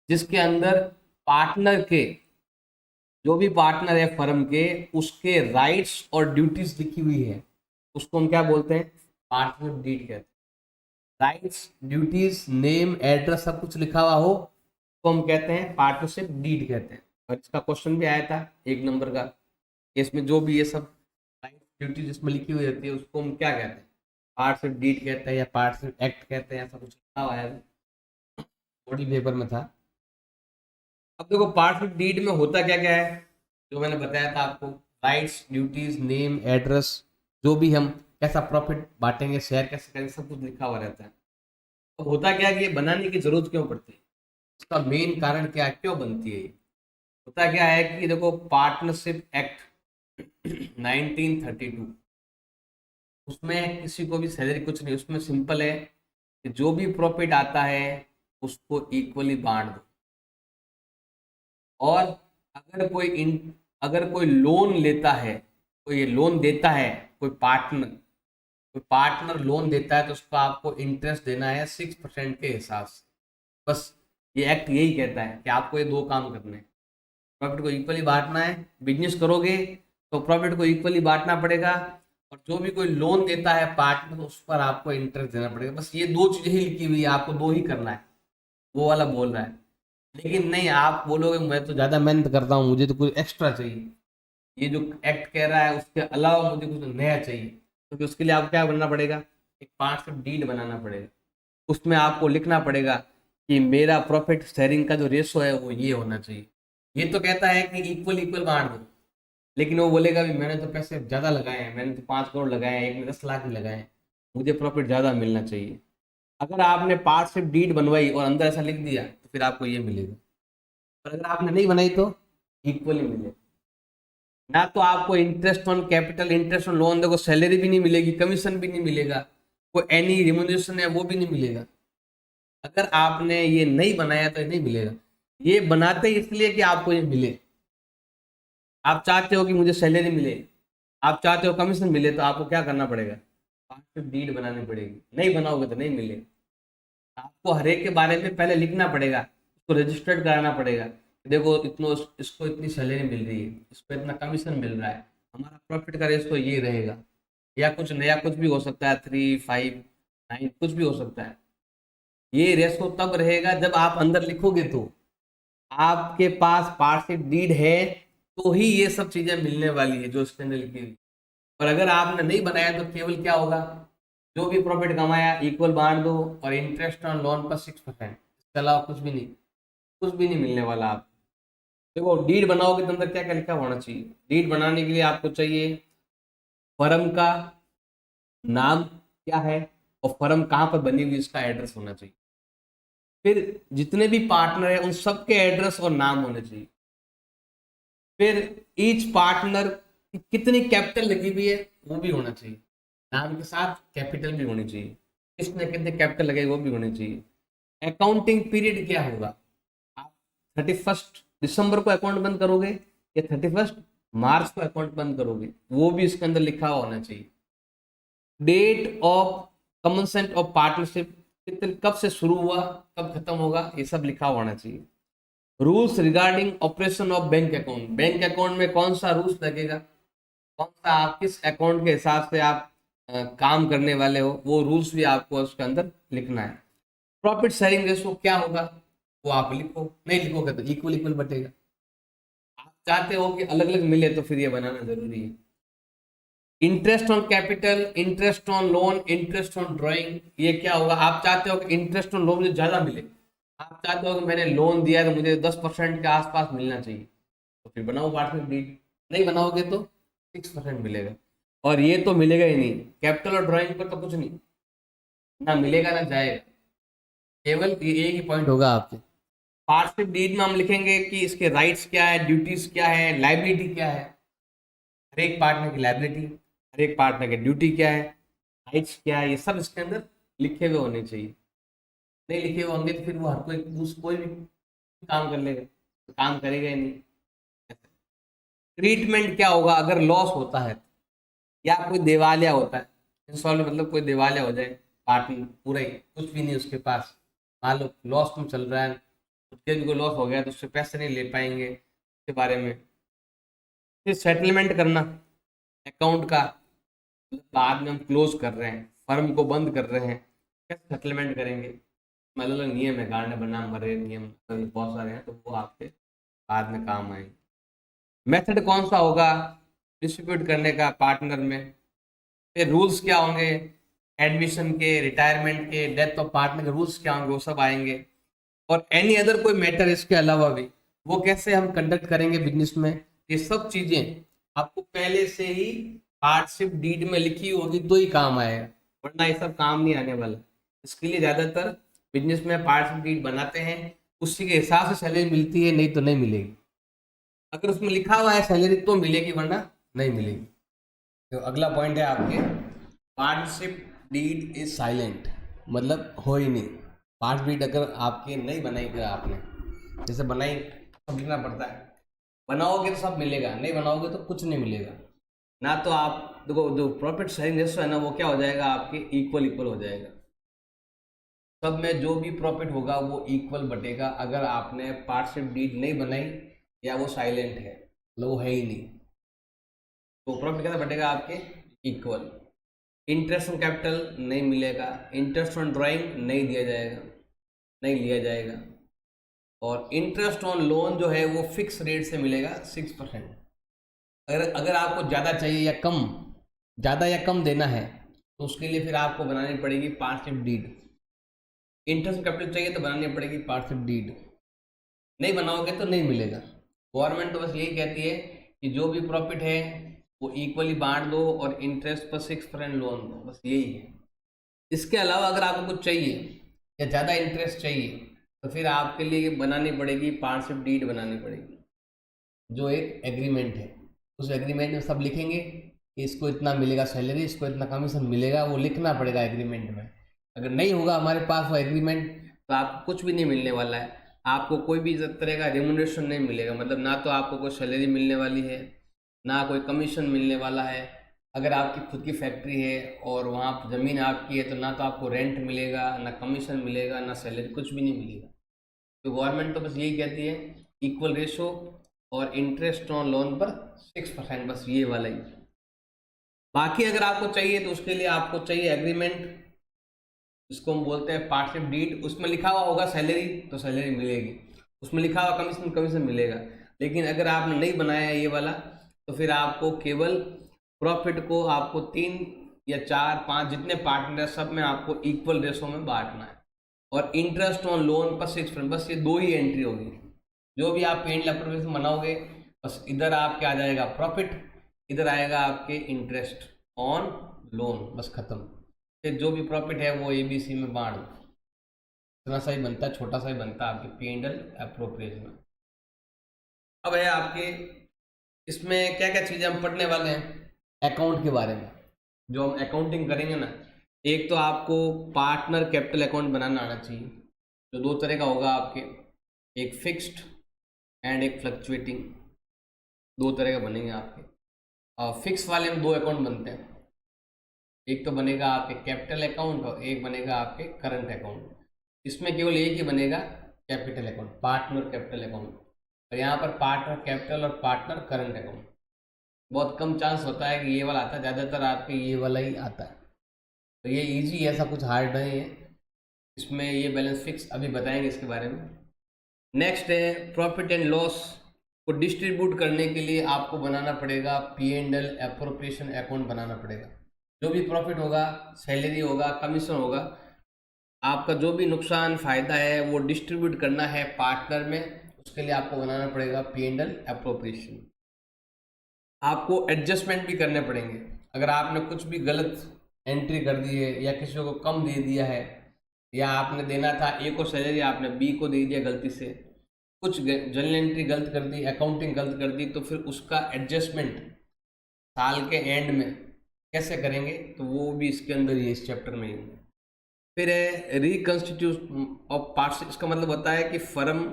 जिसके अंदर पार्टनर के, जो भी पार्टनर है फर्म के, उसके राइट्स और ड्यूटीज लिखी हुई है, उसको हम क्या बोलते हैं? पार्टनर डीड कहते हैं। राइट्स, ड्यूटीज, नेम, एड्रेस सब कुछ लिखा हुआ हो उसको हम कहते हैं पार्टनरशिप डीड कहते हैं। और इसका क्वेश्चन भी आया था 1 नंबर का, इसमें जो भी ये सब ड्यूटी जिसमें लिखी हुई रहती है उसको हम क्या कहते हैं, पार्टनरशिप डीड कहते हैं या पार्टनरशिप एक्ट कहते हैं, ऐसा कुछ लिखा हुआ है, मॉडल पेपर में था। अब देखो पार्टनरशिप डीड में होता क्या क्या है, जो मैंने बताया था आपको, राइट्स, ड्यूटीज, नेम, एड्रेस, जो भी हम कैसा प्रॉफिट बांटेंगे, शेयर कैसे करेंगे, सब कुछ लिखा हुआ रहता है। तो होता क्या है कि ये बनाने की जरूरत क्यों पड़ती है, इसका मेन कारण क्या है, क्यों बनती है ये। होता क्या है कि देखो पार्टनरशिप एक्ट 1932, उसमें किसी को भी सैलरी कुछ नहीं, उसमें सिंपल है कि जो भी प्रॉफिट आता है उसको इक्वली बांट दो। और अगर कोई लोन लेता है, कोई लोन देता है, कोई पार्टनर लोन देता है तो उसको आपको इंटरेस्ट देना है 6% के हिसाब से। बस ये एक्ट यही कहता है कि आपको ये 2 काम करने हैं, प्रॉफिट को इक्वली बांटना है, बिजनेस करोगे तो प्रॉफिट को इक्वली बांटना पड़ेगा, और जो भी कोई लोन देता है पार्टनर उस पर आपको इंटरेस्ट देना पड़ेगा। बस ये 2 चीजें ही लिखी हुई है, आपको 2 ही करना है, वो वाला बोल रहा है। लेकिन नहीं, आप बोलोगे मैं तो ज्यादा मेहनत करता हूँ, मुझे तो कुछ एक्स्ट्रा चाहिए, ये जो एक्ट कह रहा है उसके अलावा मुझे कुछ नया चाहिए, तो फिर उसके लिए आपको क्या बनना पड़ेगा, एक पार्टनरशिप डीड बनाना पड़ेगा। उसमें आपको लिखना पड़ेगा कि मेरा प्रॉफिट शेयरिंग का जो रेशो है वो ये होना चाहिए। ये तो कहता है कि इक्वल इक्वल बांट दो, लेकिन वो बोलेगा भी मैंने तो पैसे ज़्यादा लगाए हैं, मैंने तो 5 करोड़ लगाए हैं, एक ने 10 लाख ही लगाए हैं, मुझे प्रॉफिट ज़्यादा मिलना चाहिए। अगर आपने पार्टनरशिप डीड बनवाई और अंदर ऐसा लिख दिया तो फिर आपको ये मिलेगा, और अगर आपने नहीं बनाई तो इक्वली मिलेगा। ना तो आपको interest on capital, interest on loan, देखो सैलरी भी नहीं मिलेगी, कमीशन भी नहीं मिलेगा, कोई एनी रिम्यूनरेशन है वो भी नहीं मिलेगा। अगर आपने ये नहीं बनाया तो ये नहीं मिलेगा। ये बनाते इसलिए कि आपको ये मिले, आप चाहते हो कि मुझे सैलरी मिले, आप चाहते हो कमीशन मिले, तो आपको क्या करना पड़ेगा, पार्टनरशिप डीड बनानी पड़ेगी। नहीं बनाओगे तो नहीं मिलेगा। आपको हर एक के बारे में पहले लिखना पड़ेगा, उसको रजिस्टर्ड कराना पड़ेगा, देखो इतनो इसको इतनी सैलरी मिल रही है, इसको इतना कमीशन मिल रहा है, हमारा प्रॉफिट का रेशो ये रहेगा, या कुछ नया कुछ भी हो सकता है, 3, 5, 9 कुछ भी हो सकता है। ये रेशो तब रहेगा जब आप अंदर लिखोगे, तो आपके पास पार्टनरशिप डीड है तो ही ये सब चीजें मिलने वाली है जो इसके अंदर लिखी हुई। और अगर आपने नहीं बनाया तो केवल क्या होगा, जो भी प्रॉफिट कमाया इक्वल बांट दो, और इंटरेस्ट ऑन लोन पर 6%, इसके अलावा कुछ भी नहीं, कुछ भी नहीं मिलने वाला आप। देखो डीड बनाओगे तो अंदर क्या क्या लिखा होना चाहिए, डीड बनाने के लिए आपको चाहिए फर्म का नाम क्या है, और फर्म कहाँ पर बनी हुई इसका एड्रेस होना चाहिए। फिर जितने भी पार्टनर है उन सबके एड्रेस और नाम होने चाहिए। फिर ईच पार्टनर कितनी कैपिटल लगी हुई है वो भी होना चाहिए, नाम के साथ कैपिटल भी होनी चाहिए, किसने कितने कैपिटल लगे वो भी होने चाहिए। अकाउंटिंग पीरियड क्या होगा, आप 31 दिसंबर को अकाउंट बंद करोगे या 31 मार्च को अकाउंट बंद करोगे, वो भी इसके अंदर लिखा हुआ होना चाहिए। Date of commencement of partnership, कितने कब से शुरू हुआ कब खत्म होगा, ये सब लिखा हुआ होना चाहिए। Rules regarding operation of bank account, bank account में कौन सा रूल्स लगेगा, कौन सा आप किस अकाउंट के हिसाब से आप काम करने वाले हो, वो रूल्स भी आपको उसके अंदर लिखना है। प्रॉफिट शेयरिंग रेशो क्या होगा वो आप लिखो, नहीं लिखोगे तो इक्वल इक्वल बटेगा। आप चाहते हो कि अलग अलग मिले तो फिर ये बनाना जरूरी है। Interest on capital, interest on loan, interest on drawing, ये क्या होगा, आप चाहते हो कि इंटरेस्ट ऑन लोन मुझे ज्यादा मिले, आप चाहते हो कि मैंने लोन दिया है तो मुझे 10% के आसपास मिलना चाहिए, तो फिर बनाओ पार्टनर डीड। नहीं बनाओगे तो 6% मिलेगा, और ये तो मिलेगा ही नहीं, कैपिटल और ड्राइंग पर तो कुछ नहीं, ना मिलेगा ना जाएगा, केवल ये एक ही पॉइंट होगा आपके। पार्टनरशिप डीड में हम लिखेंगे कि इसके राइट्स क्या है, ड्यूटीज क्या है, लाइबिलिटी क्या है, हर एक पार्टनर की लाइबिलिटी, हर एक पार्टनर की ड्यूटी क्या है, राइट्स क्या है, ये सब इसके अंदर लिखे हुए होने चाहिए। नहीं लिखे हुए होंगे तो फिर वो हर कोई भी काम कर लेगा, तो काम करेगा ही नहीं। ट्रीटमेंट क्या होगा अगर लॉस होता है, या कोई दिवालिया होता है, इंसॉल्वेंट मतलब कोई दिवालिया हो जाए, पार्टनर पूरा ही कुछ भी नहीं उसके पास, मान लो लॉस में चल रहा है, उसके भी कोई लॉस हो गया तो उससे पैसे नहीं ले पाएंगे, इसके बारे में। फिर सेटलमेंट करना अकाउंट का, बाद में हम क्लोज कर रहे हैं, फर्म को बंद कर रहे हैं, कैसे सेटलमेंट करेंगे, अलग अलग नियम है, गार्डनर बनाम मरे नियम बहुत सारे हैं, तो वो आपके बाद में काम आएंगे। मेथड कौन सा होगा डिस्ट्रीब्यूट करने का पार्टनर में, फिर रूल्स क्या होंगे, एडमिशन के, रिटायरमेंट के, डेथ ऑफ पार्टनर के रूल्स क्या होंगे, वो सब आएंगे। और एनी अदर कोई मैटर इसके अलावा भी, वो कैसे हम कंडक्ट करेंगे बिजनेस में, ये सब चीजें आपको पहले से ही पार्टशिप डीड में लिखी होगी तो ही काम आएगा, वरना ये सब काम नहीं आने वाला। इसके लिए ज्यादातर बिजनेस में पार्टशिप डीड बनाते हैं, उसी के हिसाब से सैलरी मिलती है, नहीं तो नहीं मिलेगी। अगर उसमें लिखा हुआ है सैलरी तो मिलेगी, वरना नहीं मिलेगी। तो अगला पॉइंट है आपके, पार्टशिप डीड इज साइलेंट, मतलब हो ही नहीं। पार्ट डीड अगर आपकी नहीं बनाई फिर आपने, जैसे बनाई सब लिखना पड़ता है, बनाओगे तो सब मिलेगा, नहीं बनाओगे तो कुछ नहीं मिलेगा ना। तो आप देखो जो प्रॉफिट शेयरिंग रेशो है ना, वो क्या हो जाएगा आपके इक्वल इक्वल हो जाएगा, सब में जो भी प्रॉफिट होगा वो इक्वल बटेगा। अगर आपने पार्टशिप डीड नहीं बनाई या वो साइलेंट है, मतलब वो है ही नहीं, तो प्रॉफिट कैसे बटेगा आपके इक्वल। इंटरेस्ट ऑन कैपिटल नहीं मिलेगा, इंटरेस्ट ऑन ड्राइंग नहीं दिया जाएगा, नहीं लिया जाएगा, और इंटरेस्ट ऑन लोन जो है वो फिक्स रेट से मिलेगा 6%। अगर आपको ज़्यादा चाहिए या कम, ज़्यादा या कम देना है तो उसके लिए फिर आपको बनानी पड़ेगी पार्टशिप डीड। इंटरेस्ट कैपिटल चाहिए तो बनानी पड़ेगी पार्टशिप डीड, नहीं बनाओगे तो नहीं मिलेगा। गवर्नमेंट तो बस यही कहती है कि जो भी प्रॉफिट है वो इक्वली बांट दो और इंटरेस्ट पर 6% लोन दो, बस यही है। इसके अलावा अगर आपको कुछ चाहिए या ज़्यादा इंटरेस्ट चाहिए तो फिर आपके लिए बनानी पड़ेगी पार्टशिप डीड बनानी पड़ेगी, जो एक एग्रीमेंट है। उस एग्रीमेंट में सब लिखेंगे कि इसको इतना मिलेगा सैलरी, इसको इतना कमीशन मिलेगा, वो लिखना पड़ेगा एग्रीमेंट में। अगर नहीं होगा हमारे पास वो एग्रीमेंट तो आपको कुछ भी नहीं मिलने वाला है, आपको कोई भी तरह का रेमुनरेशन नहीं मिलेगा, मतलब ना तो आपको कोई सैलरी मिलने वाली है, ना कोई कमीशन मिलने वाला है। अगर आपकी खुद की फैक्ट्री है और वहाँ पर ज़मीन आपकी है तो ना तो आपको रेंट मिलेगा, ना कमीशन मिलेगा, ना सैलरी, कुछ भी नहीं मिलेगा। तो गवर्नमेंट तो बस यही कहती है इक्वल रेशो और इंटरेस्ट ऑन लोन पर 6%, बस ये वाला ही। बाकी अगर आपको चाहिए तो उसके लिए आपको चाहिए एग्रीमेंट, जिसको हम बोलते हैं पार्टशिप डीड। उसमें लिखा हुआ होगा सैलरी तो सैलरी मिलेगी, उसमें लिखा हुआ कमीशन कमीशन मिलेगा। लेकिन अगर आपने नहीं बनाया ये वाला तो फिर आपको केवल प्रॉफिट को आपको 3 या 4 5 जितने पार्टनर सब में आपको इक्वल रेशो में बांटना है। और इंटरेस्ट ऑन लोन पर 6%, बस ये 2 ही एंट्री होगी। जो भी आप पेंट एप्रोप्रिएशन बनाओगे बस इधर आपके आ जाएगा प्रॉफिट, इधर आएगा आपके इंटरेस्ट ऑन लोन, बस खत्म। फिर जो भी प्रॉफिट है वो ABC में बांट दो, इतना सा ही बनता है, छोटा सा ही बनता है आपके P&L एप्रोप्रिएशन। अब है आपके इसमें क्या क्या चीज़ें हम पढ़ने वाले हैं अकाउंट के बारे में। जो हम अकाउंटिंग करेंगे ना, एक तो आपको पार्टनर कैपिटल अकाउंट बनाना आना चाहिए, जो 2 तरह का होगा आपके, एक फिक्स्ड एंड एक फ्लक्चुएटिंग, 2 तरह का बनेंगे आपके। और फिक्स वाले में 2 अकाउंट बनते हैं, एक तो बनेगा आपके कैपिटल अकाउंट और एक बनेगा आपके करंट अकाउंट। इसमें केवल एक ही बनेगा capital account, partner capital account. और यहाँ पर पार्टनर कैपिटल और पार्टनर करंट अकाउंट, बहुत कम चांस होता है कि ये वाला आता है, ज़्यादातर आपके ये वाला ही आता है। तो ये इजी है, ऐसा कुछ हार्ड नहीं है इसमें। ये बैलेंस फिक्स अभी बताएंगे इसके बारे में। नेक्स्ट है प्रॉफिट एंड लॉस को डिस्ट्रीब्यूट करने के लिए आपको बनाना पड़ेगा P&L एप्रोप्रिएशन अकाउंट बनाना पड़ेगा। जो भी प्रॉफिट होगा, सैलरी होगा, कमीशन होगा, आपका जो भी नुकसान फायदा है वो डिस्ट्रीब्यूट करना है पार्टनर में, उसके लिए आपको बनाना पड़ेगा P&L एप्रोप्रिएशन। आपको एडजस्टमेंट भी करने पड़ेंगे। अगर आपने कुछ भी गलत एंट्री कर दी है या किसी को कम दे दिया है, या आपने देना था A को सैलरी आपने B को दे दिया गलती से, कुछ जर्नल एंट्री गलत कर दी, अकाउंटिंग गलत कर दी, तो फिर उसका एडजस्टमेंट साल के एंड में कैसे करेंगे, तो वो भी इसके अंदर ही इस चैप्टर में ही। फिर है रिकंस्टिट्यूशन ऑफ पार्टनरशिप। इसका मतलब होता है कि फर्म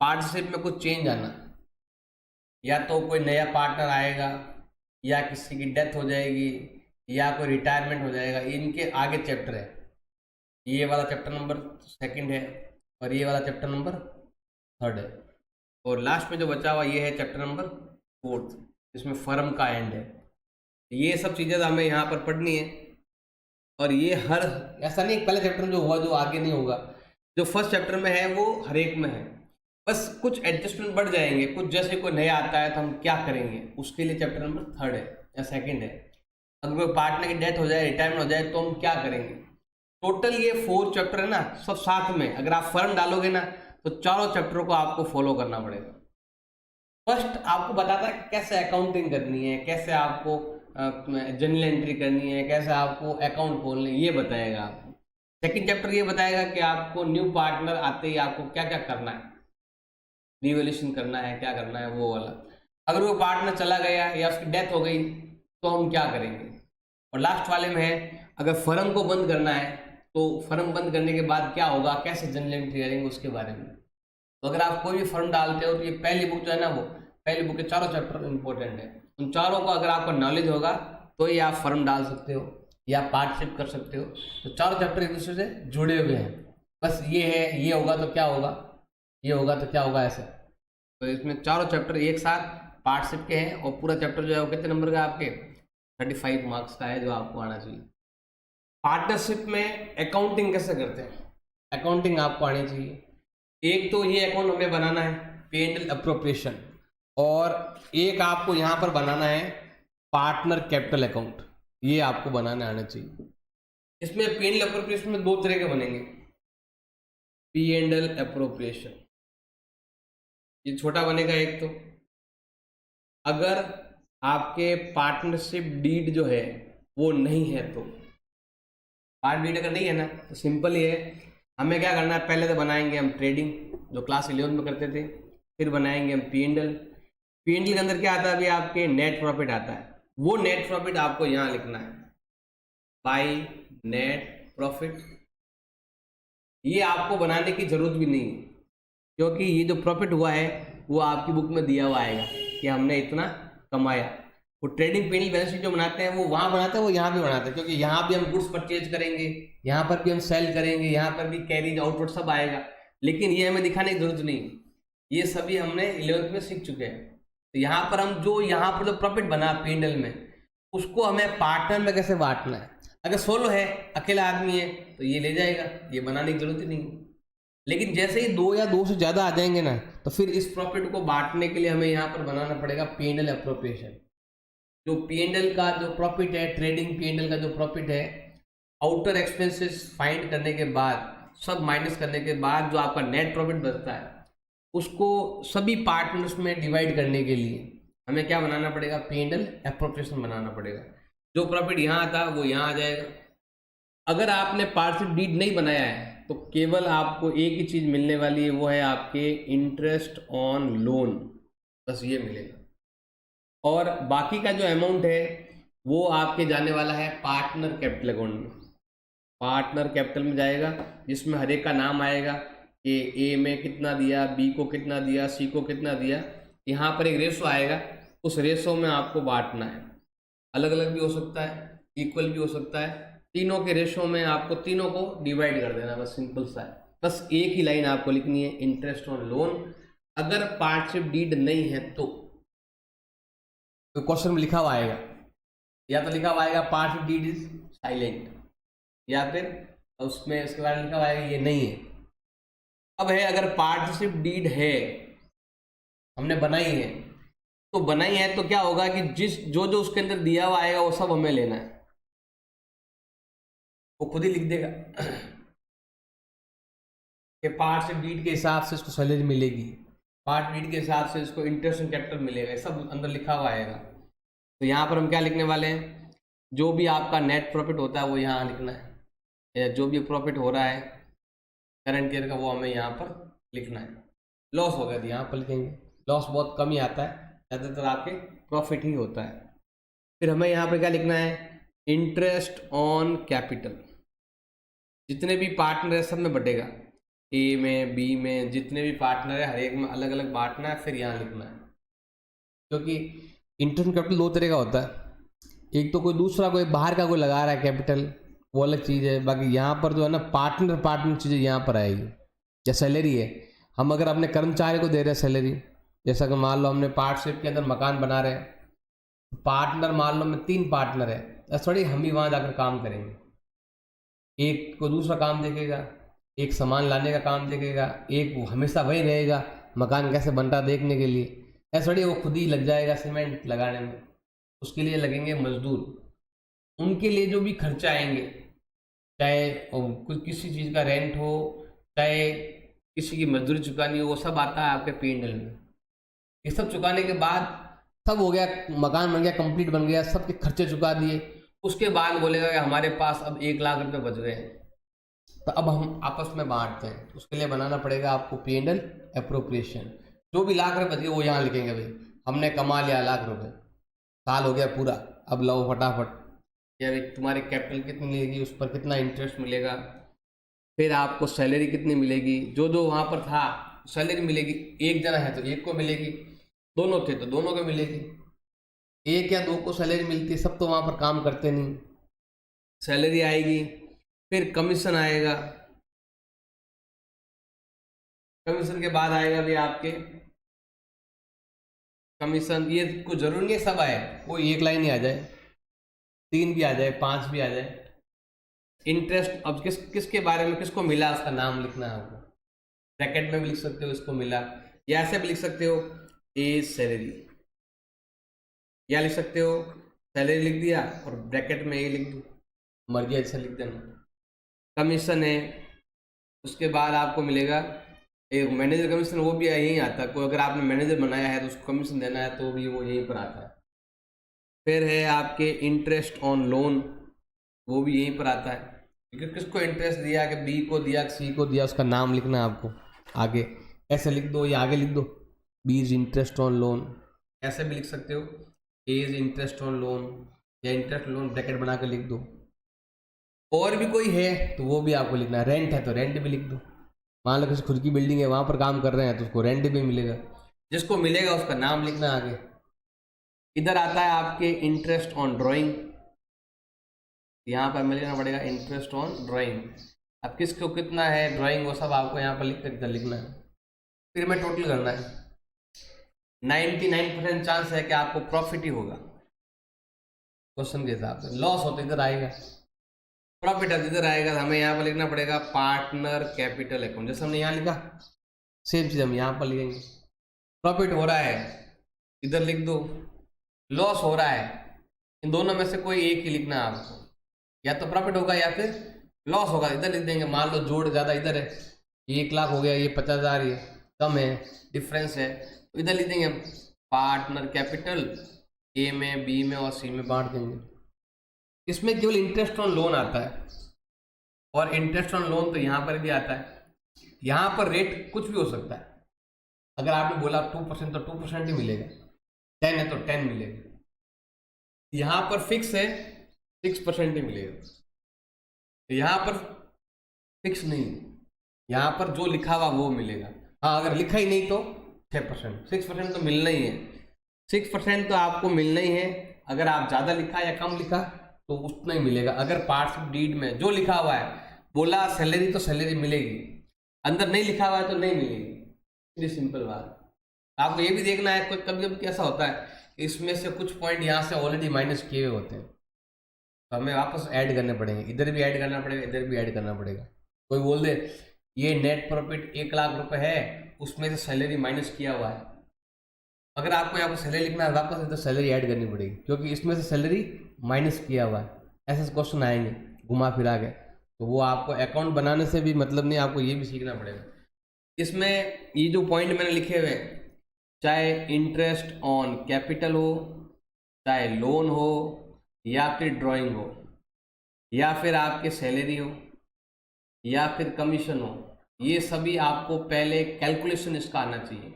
पार्टनरशिप में कुछ चेंज आना, या तो कोई नया पार्टनर आएगा, या किसी की डेथ हो जाएगी, या कोई रिटायरमेंट हो जाएगा। इनके आगे चैप्टर है, ये वाला चैप्टर नंबर 2 है और ये वाला चैप्टर नंबर 3 है, और लास्ट में जो बचा हुआ ये है चैप्टर नंबर 4, इसमें फर्म का एंड है। ये सब चीज़ें हमें यहाँ पर पढ़नी है। और ये हर ऐसा नहीं पहले चैप्टर में जो हुआ जो आगे नहीं होगा, जो फर्स्ट चैप्टर में है वो हर एक में है, बस कुछ एडजस्टमेंट बढ़ जाएंगे, कुछ जैसे कोई नया आता है तो हम क्या करेंगे, उसके लिए चैप्टर नंबर 3 है या 2 है। अगर कोई पार्टनर की डेथ हो जाए, रिटायरमेंट हो जाए, तो हम क्या करेंगे। टोटल ये 4 चैप्टर है ना, सब साथ में। अगर आप फर्म डालोगे ना तो चारों चैप्टरों को आपको फॉलो करना पड़ेगा। फर्स्ट आपको बताता है कैसे अकाउंटिंग करनी है, कैसे आपको जर्नल एंट्री करनी है, कैसे आपको अकाउंट खोलने, ये बताएगा आपको। सेकंड चैप्टर ये बताएगा कि आपको न्यू पार्टनर आते ही आपको क्या क्या करना है, रिवोल्यूशन करना है, क्या करना है वो वाला। अगर वो पार्टनर चला गया या उसकी डेथ हो गई तो हम क्या करेंगे। और लास्ट वाले में है अगर फर्म को बंद करना है तो फर्म बंद करने के बाद क्या होगा, कैसे जर्नल एंट्री करेंगे, उसके बारे में। तो अगर आप कोई भी फर्म डालते हो तो ये पहली बुक जो है ना, वो पहली बुक के चारों चैप्टर इंपॉर्टेंट है। उन चारों को अगर आपको नॉलेज होगा तो ये आप फर्म डाल सकते हो या पार्टनरशिप कर सकते हो। तो चारों चैप्टर एक दूसरे से जुड़े हुए हैं। बस ये है, ये होगा तो क्या होगा, ये होगा तो क्या होगा, ऐसा। तो इसमें चारों चैप्टर एक साथ पार्टनरशिप के हैं। और पूरा चैप्टर जो है वो कितने नंबर का आपके 35 मार्क्स का है, जो आपको आना चाहिए। पार्टनरशिप में अकाउंटिंग कैसे करते हैं, अकाउंटिंग आपको आनी चाहिए। एक तो ये अकाउंट हमें बनाना है पे एंड अप्रोप्रिएशन, और एक आपको यहाँ पर बनाना है पार्टनर कैपिटल अकाउंट, ये आपको बनाना आना चाहिए। इसमें पे एंड अप्रोप्रिएशन में 2 तरह के बनेंगे। पी एंड एल अप्रोप्रिएशन ये छोटा बनेगा एक। तो अगर आपके पार्टनरशिप डीड जो है वो नहीं है, तो पार्ट डीड अगर नहीं है ना तो सिंपल ही है, हमें क्या करना है, पहले तो बनाएंगे हम ट्रेडिंग जो क्लास 11 में करते थे, फिर बनाएंगे हम P and L. P and L के अंदर क्या आता है, अभी आपके नेट प्रॉफिट आता है, वो नेट प्रॉफिट आपको यहाँ लिखना है, बाई नेट प्रॉफिट। ये आपको बनाने की जरूरत भी नहीं है, क्योंकि ये जो प्रॉफिट हुआ है वो आपकी बुक में दिया हुआ आएगा कि हमने इतना कमाया। वो trading P and L balance sheet जो बनाते हैं वो वहाँ बनाते हैं, वो यहाँ भी बनाते हैं, क्योंकि यहाँ भी हम गुड्स परचेज करेंगे, यहाँ पर भी हम सेल करेंगे, यहाँ पर भी कैरीज आउटवर्ड सब आएगा। लेकिन ये हमें दिखाने की जरूरत नहीं, ये सभी हमने 11th में सीख चुके हैं। तो यहाँ पर हम जो यहाँ पर जो प्रॉफिट बना पी एंड एल में, उसको हमें पार्टनर में कैसे बांटना है। अगर सोलो है, अकेला आदमी है, तो ये ले जाएगा, ये बनाने की जरूरत ही नहीं। लेकिन जैसे ही 2 या 2 से ज़्यादा आ जाएंगे ना, तो फिर इस प्रॉफिट को बांटने के लिए हमें यहाँ पर बनाना पड़ेगा पी एंड एल अप्रोप्रिएशन। जो पी एंड एल का जो प्रॉफिट है, ट्रेडिंग पी एंड एल का जो प्रॉफिट है, आउटर एक्सपेंसेस फाइंड करने के बाद, सब माइनस करने के बाद जो आपका नेट प्रॉफिट बचता है, उसको सभी पार्टनर्स में डिवाइड करने के लिए हमें क्या बनाना पड़ेगा, पी एंड एल अप्रोप्रिएशन बनाना पड़ेगा। जो प्रॉफिट यहाँ आता वो यहाँ आ जाएगा। अगर आपने पार्टनरशिप डीड नहीं बनाया है तो केवल आपको एक ही चीज़ मिलने वाली है, वो है आपके इंटरेस्ट ऑन लोन, बस ये मिलेगा। और बाकी का जो अमाउंट है वो आपके जाने वाला है पार्टनर कैपिटल अकाउंट में। पार्टनर कैपिटल में जाएगा, जिसमें हर एक का नाम आएगा कि ए में कितना दिया, बी को कितना दिया, सी को कितना दिया। यहाँ पर एक रेशो आएगा, उस रेशो में आपको बांटना है। अलग अलग भी हो सकता है, इक्वल भी हो सकता है, तीनों के रेशो में आपको तीनों को डिवाइड कर देना, बस सिंपल सा है। बस एक ही लाइन आपको लिखनी है, इंटरेस्ट ऑन लोन। अगर पार्टनरशिप डीड नहीं है तो क्वेश्चन में लिखा हुआ आएगा, या तो लिखा हुआ आएगा पार्टनरशिप डीड इज साइलेंट, या फिर उसमें उसके बाद लिखा हुआ आएगा ये नहीं है। अब है अगर पार्टनरशिप डीड है, हमने बनाई है, तो बनाई है तो क्या होगा कि जो जो उसके अंदर दिया हुआ आएगा वो सब हमें लेना है, वो खुद ही लिख देगा कि पार्टनरशिप डीड के हिसाब से इसको सैलरी मिलेगी, पार्ट डीड के हिसाब से इसको इंटरेस्ट एंड कैपिटल मिलेगा, सब अंदर लिखा हुआ आएगा। तो यहाँ पर हम क्या लिखने वाले हैं, जो भी आपका नेट प्रॉफिट होता है वो यहाँ लिखना है, या जो भी प्रॉफिट हो रहा है करंट ईयर का वो हमें यहाँ पर लिखना है। लॉस हो गया तो यहाँ पर लिखेंगे, लॉस बहुत कम ही आता है, ज़्यादातर आपके प्रॉफिट ही होता है। फिर हमें यहाँ पर क्या लिखना है, इंटरेस्ट ऑन कैपिटल। जितने भी पार्टनर है सब में बटेगा, ए में, बी में, जितने भी पार्टनर है हर एक में अलग अलग बांटना है, फिर यहाँ लिखना है। क्योंकि इंटरेस्ट कैपिटल 2 तरह का होता है, एक तो कोई दूसरा कोई बाहर का कोई लगा रहा है कैपिटल, वो अलग चीज़ है। बाकी यहाँ पर जो है ना पार्टनर चीज़ें यहाँ पर आएगी। या सैलरी है, हम अगर अपने कर्मचारी को दे रहे हैं सैलरी, जैसा कि मान लो हमने पार्टनरशिप के अंदर मकान बना रहे हैं, पार्टनर मान लो में 3 पार्टनर है, ऐसा थोड़ी हम ही वहाँ जाकर काम करेंगे, एक को दूसरा काम देखेगा, एक सामान लाने का काम देखेगा, एक वो हमेशा वही रहेगा मकान कैसे बनता देखने के लिए। ऐसा थोड़ी वो खुद ही लग जाएगा सीमेंट लगाने में, उसके लिए लगेंगे मजदूर। उनके लिए जो भी खर्चे आएंगे, चाहे कुछ किसी चीज़ का रेंट हो, चाहे किसी की मजदूरी चुकानी हो, वो सब आता है आपके P&L में। ये सब चुकाने के बाद सब हो गया, मकान बन गया, कंप्लीट बन गया, सबके खर्चे चुका दिए, उसके बाद बोलेगा कि हमारे पास अब 1 लाख रुपए बच गए हैं, तो अब हम आपस में बांटते हैं। तो उसके लिए बनाना पड़ेगा आपको P&L अप्रोप्रिएशन। जो भी लाख रुपए बच गए वो यहाँ लिखेंगे, भाई हमने कमा लिया लाख रुपए, साल हो गया पूरा, अब लो फटाफट। या भाई तुम्हारी कैपिटल कितनी मिलेगी, उस पर कितना इंटरेस्ट मिलेगा, फिर आपको सैलरी कितनी मिलेगी, जो जो वहाँ पर था सैलरी मिलेगी। एक जना है तो एक को मिलेगी, दोनों थे तो दोनों को मिलेगी। एक या दो को सैलरी मिलती है, सब तो वहाँ पर काम करते नहीं। सैलरी आएगी, फिर कमीशन आएगा, कमीशन के बाद आएगा भी आपके कमीशन। ये कोई जरूरी नहीं सब आए, कोई एक लाइन ही आ जाए, 3 भी आ जाए, 5 भी आ जाए। इंटरेस्ट अब किसके बारे में किसको मिला उसका नाम लिखना है आपको। ब्रैकेट में भी लिख सकते हो इसको मिला, या ऐसे भी लिख सकते हो एज सैलरी, या लिख सकते हो सैलरी लिख दिया और ब्रैकेट में ये लिख दो, मर्जी ऐसा लिख देना। कमीशन है, उसके बाद आपको मिलेगा एक मैनेजर कमीशन, वो भी यहीं आता है। कोई अगर आपने मैनेजर बनाया है तो उसको कमीशन देना है तो भी वो यहीं पर आता है। फिर है आपके इंटरेस्ट ऑन लोन, वो भी यहीं पर आता है। क्योंकि किसको इंटरेस्ट दिया, कि बी को दिया, सी को दिया, उसका नाम लिखना है आपको आगे, ऐसे लिख दो या आगे लिख दो b is interest on loan, ऐसे भी लिख सकते हो a is interest on loan, या इंटरेस्ट लोन ब्रैकेट बना कर लिख दो। और भी कोई है तो वो भी आपको लिखना है। रेंट है तो रेंट भी लिख दो, मान लो किसी खुद की बिल्डिंग है वहाँ पर काम कर रहे हैं तो उसको रेंट भी मिलेगा, जिसको मिलेगा उसका नाम लिखना है आगे। इधर आता है आपके इंटरेस्ट ऑन ड्राइंग, यहाँ पर हमें लिखना पड़ेगा इंटरेस्ट ऑन ड्राइंग। अब किसको कितना है ड्राइंग वो सब आपको यहाँ पर लिख कर इधर लिखना है, फिर मैं टोटल करना है। 99% चांस है कि आपको प्रॉफिट ही होगा क्वेश्चन के हिसाब से, लॉस होता इधर आएगा, प्रॉफिट इधर आएगा। हमें यहाँ पर लिखना पड़ेगा पार्टनर कैपिटल अकाउंट, जैसे हमने यहाँ लिखा सेम चीज हम यहाँ पर लिखेंगे। प्रॉफिट हो रहा है इधर लिख दो, लॉस हो रहा है, इन दोनों में से कोई एक ही लिखना है आपको, या तो प्रॉफिट होगा या फिर लॉस होगा, इधर लिख देंगे। मान लो जोड़ ज्यादा इधर है, 1 लाख हो गया, ये 50,000 ये कम है, डिफरेंस है, तो इधर लिख देंगे पार्टनर कैपिटल, ए में बी में और सी में बांट देंगे। इसमें केवल इंटरेस्ट ऑन लोन आता है, और इंटरेस्ट ऑन लोन तो यहाँ पर भी आता है। यहाँ पर रेट कुछ भी हो सकता है, अगर आपने बोला 2% तो 2% ही मिलेगा, 10 है तो 10 मिलेगा। यहाँ पर फिक्स है 6% ही मिलेगा, यहाँ पर फिक्स नहीं, यहाँ पर जो लिखा हुआ वो मिलेगा। हाँ अगर लिखा ही नहीं तो 6%, 6% तो मिलना ही है, 6% तो आपको मिलना ही है। अगर आप ज़्यादा लिखा या कम लिखा तो उतना ही मिलेगा। अगर पार्ट्स ऑफ डीड में जो लिखा हुआ है, बोला सैलरी तो सैलरी मिलेगी, अंदर नहीं लिखा हुआ है तो नहीं मिलेगी, इतनी सिंपल बात। आपको ये भी देखना है, कभी कभी कैसा होता है इसमें से कुछ पॉइंट यहाँ से ऑलरेडी माइनस किए हुए होते हैं, तो हमें वापस ऐड करने पड़ेंगे, इधर भी ऐड करना पड़ेगा, इधर भी ऐड करना पड़ेगा। कोई बोल दे ये नेट प्रॉफिट 1 लाख रुपए है, उसमें से सैलरी माइनस किया हुआ है, अगर आपको यहाँ पर सैलरी लिखना है वापस इधर सैलरी ऐड करनी पड़ेगी, क्योंकि इसमें से सैलरी माइनस किया हुआ है। ऐसे क्वेश्चन आएंगे घुमा फिरा के, तो वो आपको अकाउंट बनाने से भी मतलब नहीं, आपको ये भी सीखना पड़ेगा। इसमें ये जो पॉइंट मैंने लिखे हुए, चाहे इंटरेस्ट ऑन कैपिटल हो, चाहे लोन हो, या फिर ड्राइंग हो, या फिर आपके सैलरी हो, या फिर कमीशन हो, ये सभी आपको पहले कैलकुलेशन इसका आना चाहिए।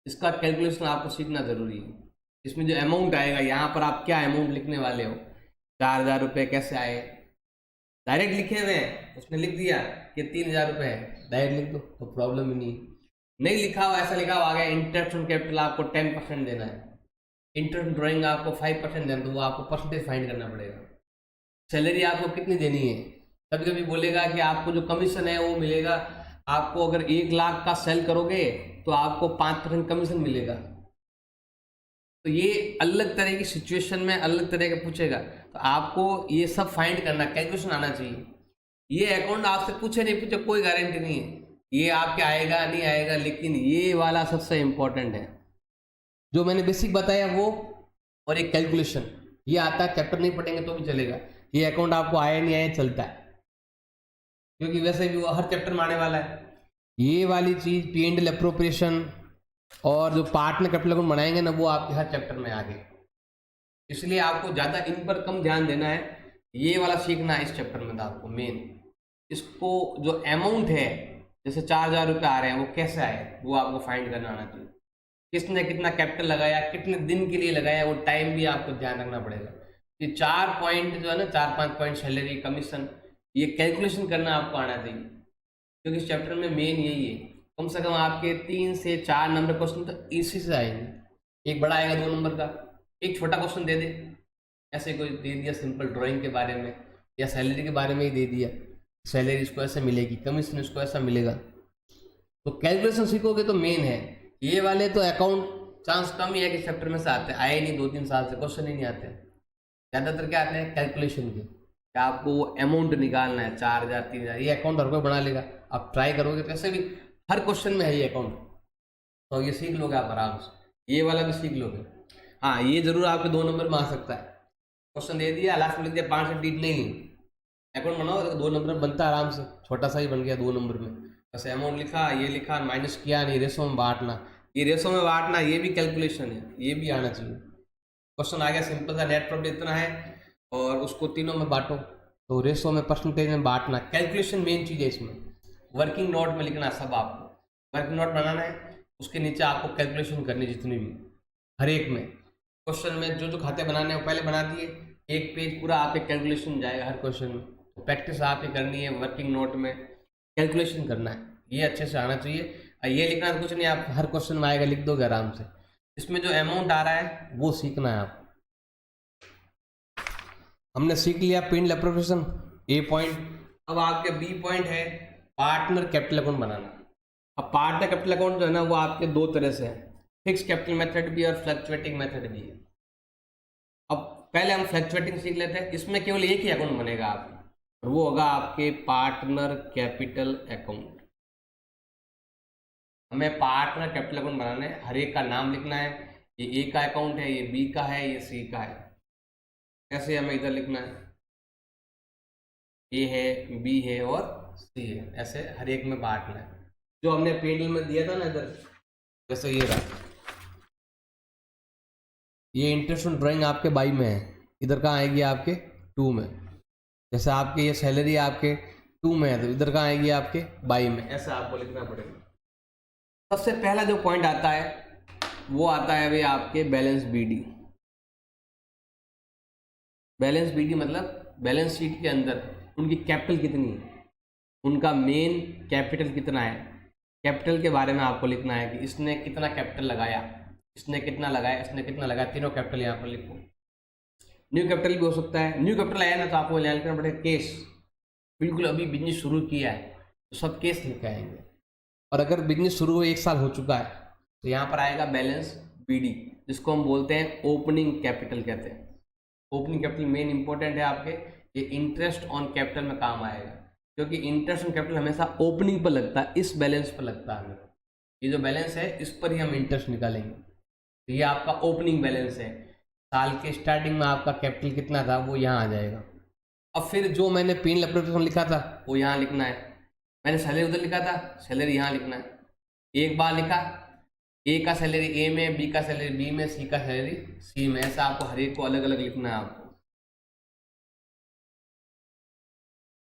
इसका कैलकुलेशन आपको सीखना जरूरी है। इसमें जो अमाउंट आएगा, यहाँ पर आप क्या अमाउंट लिखने वाले हो, 4,000 रुपये कैसे आए, डायरेक्ट लिखे हुए हैं, उसने लिख दिया कि 3,000 रुपये है, डायरेक्ट लिख दो तो प्रॉब्लम ही नहीं लिखा हुआ ऐसा लिखा हुआ आ गया इंटरेस्ट ऑन कैपिटल आपको 10% देना है, इंटरेस्ट ड्राइंग आपको 5% देना, तो वो आपको परसेंटेज फाइंड करना पड़ेगा। सैलरी आपको कितनी देनी है, कभी कभी बोलेगा कि आपको जो कमीशन है वो मिलेगा, आपको अगर 1 लाख का सेल करोगे तो आपको 5% कमीशन मिलेगा। तो ये अलग तरह की सिचुएशन में अलग तरह का पूछेगा, तो आपको ये सब फाइंड करना, कैलकुलेशन आना चाहिए। ये अकाउंट आपसे पूछे नहीं पूछे कोई गारंटी नहीं है ये आपके आएगा नहीं आएगा, लेकिन ये वाला सबसे इंपॉर्टेंट है जो मैंने बेसिक बताया वो, और एक कैलकुलेशन ये आता है। चैप्टर नहीं पढ़ेंगे तो भी चलेगा, ये अकाउंट आपको आया नहीं आया चलता है, क्योंकि वैसे भी वो हर चैप्टर में आने वाला है। ये वाली चीज पी एंड एल अप्रोप्रिएशन और जो पार्टनर कैपिटल अकाउंट बनाएंगे ना, वो आपके हर चैप्टर में आ गए, इसलिए आपको ज़्यादा इन पर कम ध्यान देना है। ये वाला सीखना है इस चैप्टर में था आपको मेन। इसको जो अमाउंट है, जैसे 4,000 रुपये आ रहे हैं, वो कैसे आए वो आपको फाइंड करना आना चाहिए। किसने कितना कैपिटल लगाया, कितने दिन के लिए लगाया, वो टाइम भी आपको ध्यान रखना पड़ेगा। ये 4 पॉइंट जो है ना, 4-5 पॉइंट सैलरी कमीशन, ये कैलकुलेशन करना आपको आना चाहिए, क्योंकि इस चैप्टर में मेन यही है। कम से कम आपके 3 से 4 नंबर क्वेश्चन तो इसी से आएंगे। एक बड़ा आएगा 2 नंबर का, एक छोटा क्वेश्चन दे दे, ऐसे कोई दे दिया सिंपल ड्राइंग के बारे में या सैलरी के बारे में ही दे दिया, सैलरी इसको ऐसा मिलेगी, कमीशन इसको ऐसा मिलेगा, तो कैलकुलेशन सीखोगे तो मेन है। ये वाले तो अकाउंट चांस कम ही है कि चैप्टर में से आते हैं, आए नहीं 2-3 साल से क्वेश्चन ही नहीं आते, ज़्यादातर क्या आते हैं कैलकुलेशन के, कि आपको वो अमाउंट निकालना है 4,000 3,000, ये अकाउंट हर कोई बना लेगा। आप ट्राई करोगे तो ऐसे भी हर क्वेश्चन में है ये अकाउंट, तो ये सीख लोगे आप आराम से, ये वाला भी सीख लोगे। हाँ ये जरूर आपके 2 नंबर में आ सकता है, क्वेश्चन दे दिया लास्ट में लिख दिया 5 से डीट नहीं, अकाउंट बनाओ 2 नंबर में बनता है आराम से, छोटा सा ही बन गया 2 नंबर में। जैसे अमाउंट लिखा, ये लिखा, माइनस किया, नहीं रेशो में बांटना, ये रेशो में बांटना, ये भी कैलकुलेशन है, ये भी आना चाहिए। क्वेश्चन आ गया सिंपल सा, नेट प्रॉफिट इतना है और उसको तीनों में बांटो, तो रेशो में परसेंटेज में बांटना, कैलकुलेशन मेन चीज़ है इसमें। वर्किंग नोट में लिखना सब, आपको वर्किंग नोट बनाना है, उसके नीचे आपको कैलकुलेशन करनी जितनी भी, हर एक में क्वेश्चन में जो जो खाते बनाने हैं वो पहले बना दिए, एक पेज पूरा आपके कैलकुलेशन जाएगा हर क्वेश्चन में। तो प्रैक्टिस आपकी करनी है, वर्किंग नोट में कैलकुलेशन करना है, ये अच्छे से आना चाहिए। ये लिखना तो कुछ नहीं, आप हर क्वेश्चन में आएगा लिख दोगे आराम से। इसमें जो अमाउंट आ रहा है वो सीखना है आप। हमने सीख लिया P and L appropriation, A point. अब आपके बी पॉइंट है पार्टनर कैपिटल अकाउंट बनाना। अब पार्टनर कैपिटल अकाउंट जो है ना, वो आपके 2 तरह से है, फिक्स कैपिटल मेथड भी और फ्लक्चुएटिंग मेथड भी है। अब पहले हम फ्लक्चुएटिंग सीख लेते हैं, इसमें केवल एक ही अकाउंट बनेगा आपका, और वो होगा आपके पार्टनर कैपिटल अकाउंट। हमें पार्टनर कैपिटल अकाउंट बनाना है, हर एक का नाम लिखना है, ये ए का अकाउंट है, ये बी का है, ये सी का है। कैसे हमें इधर लिखना है, ए है, बी है और सी है, ऐसे हर एक में बांटना है। जो हमने पेंडल में दिया था ना इधर, जैसे ये रहा, ये इंटरेस्ट ऑन ड्राइंग आपके 22 में है, इधर कहाँ आएगी आपके 2 में। जैसे आपके ये सैलरी आपके 2 में है, तो इधर कहाँ आएगी आपके 22 में, ऐसा आपको लिखना पड़ेगा। सबसे पहला जो पॉइंट आता है वो आता है भाई आपके बैलेंस बीडी। बैलेंस बीडी मतलब बैलेंस शीट के अंदर उनकी कैपिटल कितनी है, उनका मेन कैपिटल कितना है, कैपिटल के बारे में आपको लिखना है कि इसने कितना कैपिटल लगाया, इसने कितना लगाया, इसने कितना लगाया, तीनों कैपिटल यहाँ पर लिखो। न्यू कैपिटल भी हो सकता है, न्यू कैपिटल आया ना तो आपको यहाँ लिखना पड़ेगा केस, बिल्कुल अभी बिजनेस शुरू किया है तो सब केस लिख आएंगे। और अगर बिजनेस शुरू 1 साल हो चुका है तो यहाँ पर आएगा बैलेंस बीडी, जिसको हम बोलते हैं ओपनिंग कैपिटल कहते हैं। ओपनिंग कैपिटल मेन इंपॉर्टेंट है आपके, ये इंटरेस्ट ऑन कैपिटल में काम आएगा, क्योंकि इंटरेस्ट ऑन कैपिटल हमेशा ओपनिंग पर लगता है, इस बैलेंस पर लगता है। ये जो बैलेंस है इस पर ही हम इंटरेस्ट निकालेंगे, तो ये आपका ओपनिंग बैलेंस है। साल के स्टार्टिंग में आपका कैपिटल कितना था वो यहाँ आ जाएगा। अब फिर जो मैंने पी एंड एल अप्रोप्रिएशन लिखा था वो यहाँ लिखना है, मैंने सैलरी उधर लिखा था, सैलरी यहाँ लिखना है। एक बार लिखा, ए का सैलरी ए में, बी का सैलरी बी में, सी का सैलरी सी में, ऐसा आपको हर एक को अलग अलग लिखना है। आपको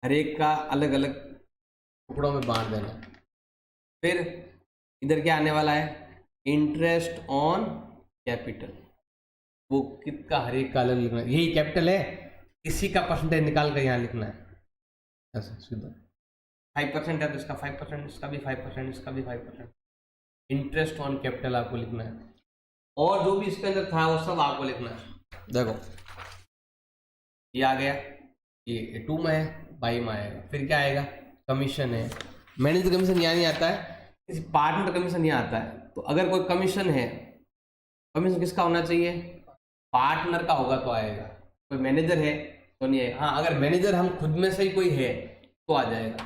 हर एक का अलग अलग टुकड़ों में बांट देना। फिर इधर क्या आने वाला है, इंटरेस्ट ऑन कैपिटल, वो कितना हर एक का अलग लिखना है। यही कैपिटल है, इसी का परसेंटेज निकाल कर यहाँ लिखना है, ऐसा सीधा। 5% है तो इसका 5%, इसका भी 5%, इसका भी 5%। इंटरेस्ट ऑन कैपिटल आपको लिखना है, और जो भी इसके अंदर था वो सब आपको लिखना है। देखो ये आ गया, ये 2 में है, 22 में आएगा। फिर क्या आएगा, कमीशन है, मैनेजर कमीशन यहाँ नहीं आता है, किसी पार्टनर कमीशन यहाँ आता है। तो अगर कोई कमीशन है, कमीशन किसका होना चाहिए, पार्टनर का होगा तो आएगा, कोई मैनेजर है तो नहीं है। हाँ अगर मैनेजर हम खुद में से ही कोई है तो आ जाएगा, तो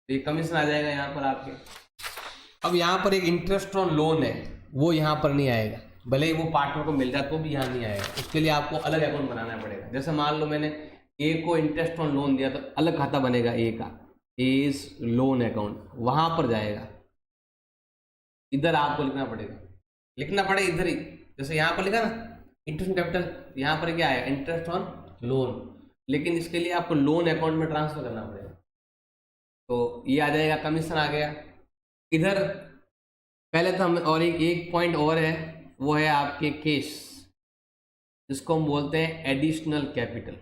ये कमीशन आ जाएगा यहाँ पर आपके। अब यहाँ पर एक इंटरेस्ट ऑन लोन है, वो यहाँ पर नहीं आएगा, भले ही वो पार्टनर को मिल जाए तो भी यहाँ नहीं आएगा, उसके लिए आपको अलग अकाउंट बनाना पड़ेगा। जैसे मान लो मैंने ए को इंटरेस्ट ऑन लोन दिया, तो अलग खाता बनेगा ए का, एज लोन अकाउंट, वहां पर जाएगा। इधर आपको लिखना पड़ेगा इधर ही, जैसे यहाँ पर लिखा ना इंटरेस्ट कैपिटल, यहाँ पर क्या आएगा इंटरेस्ट ऑन लोन, लेकिन इसके लिए आपको लोन अकाउंट में ट्रांसफर करना पड़ेगा, तो ये आ जाएगा, कमीशन आ गया इधर। पहले तो हम और एक पॉइंट और है, वो है आपके केस, जिसको हम बोलते हैं एडिशनल कैपिटल।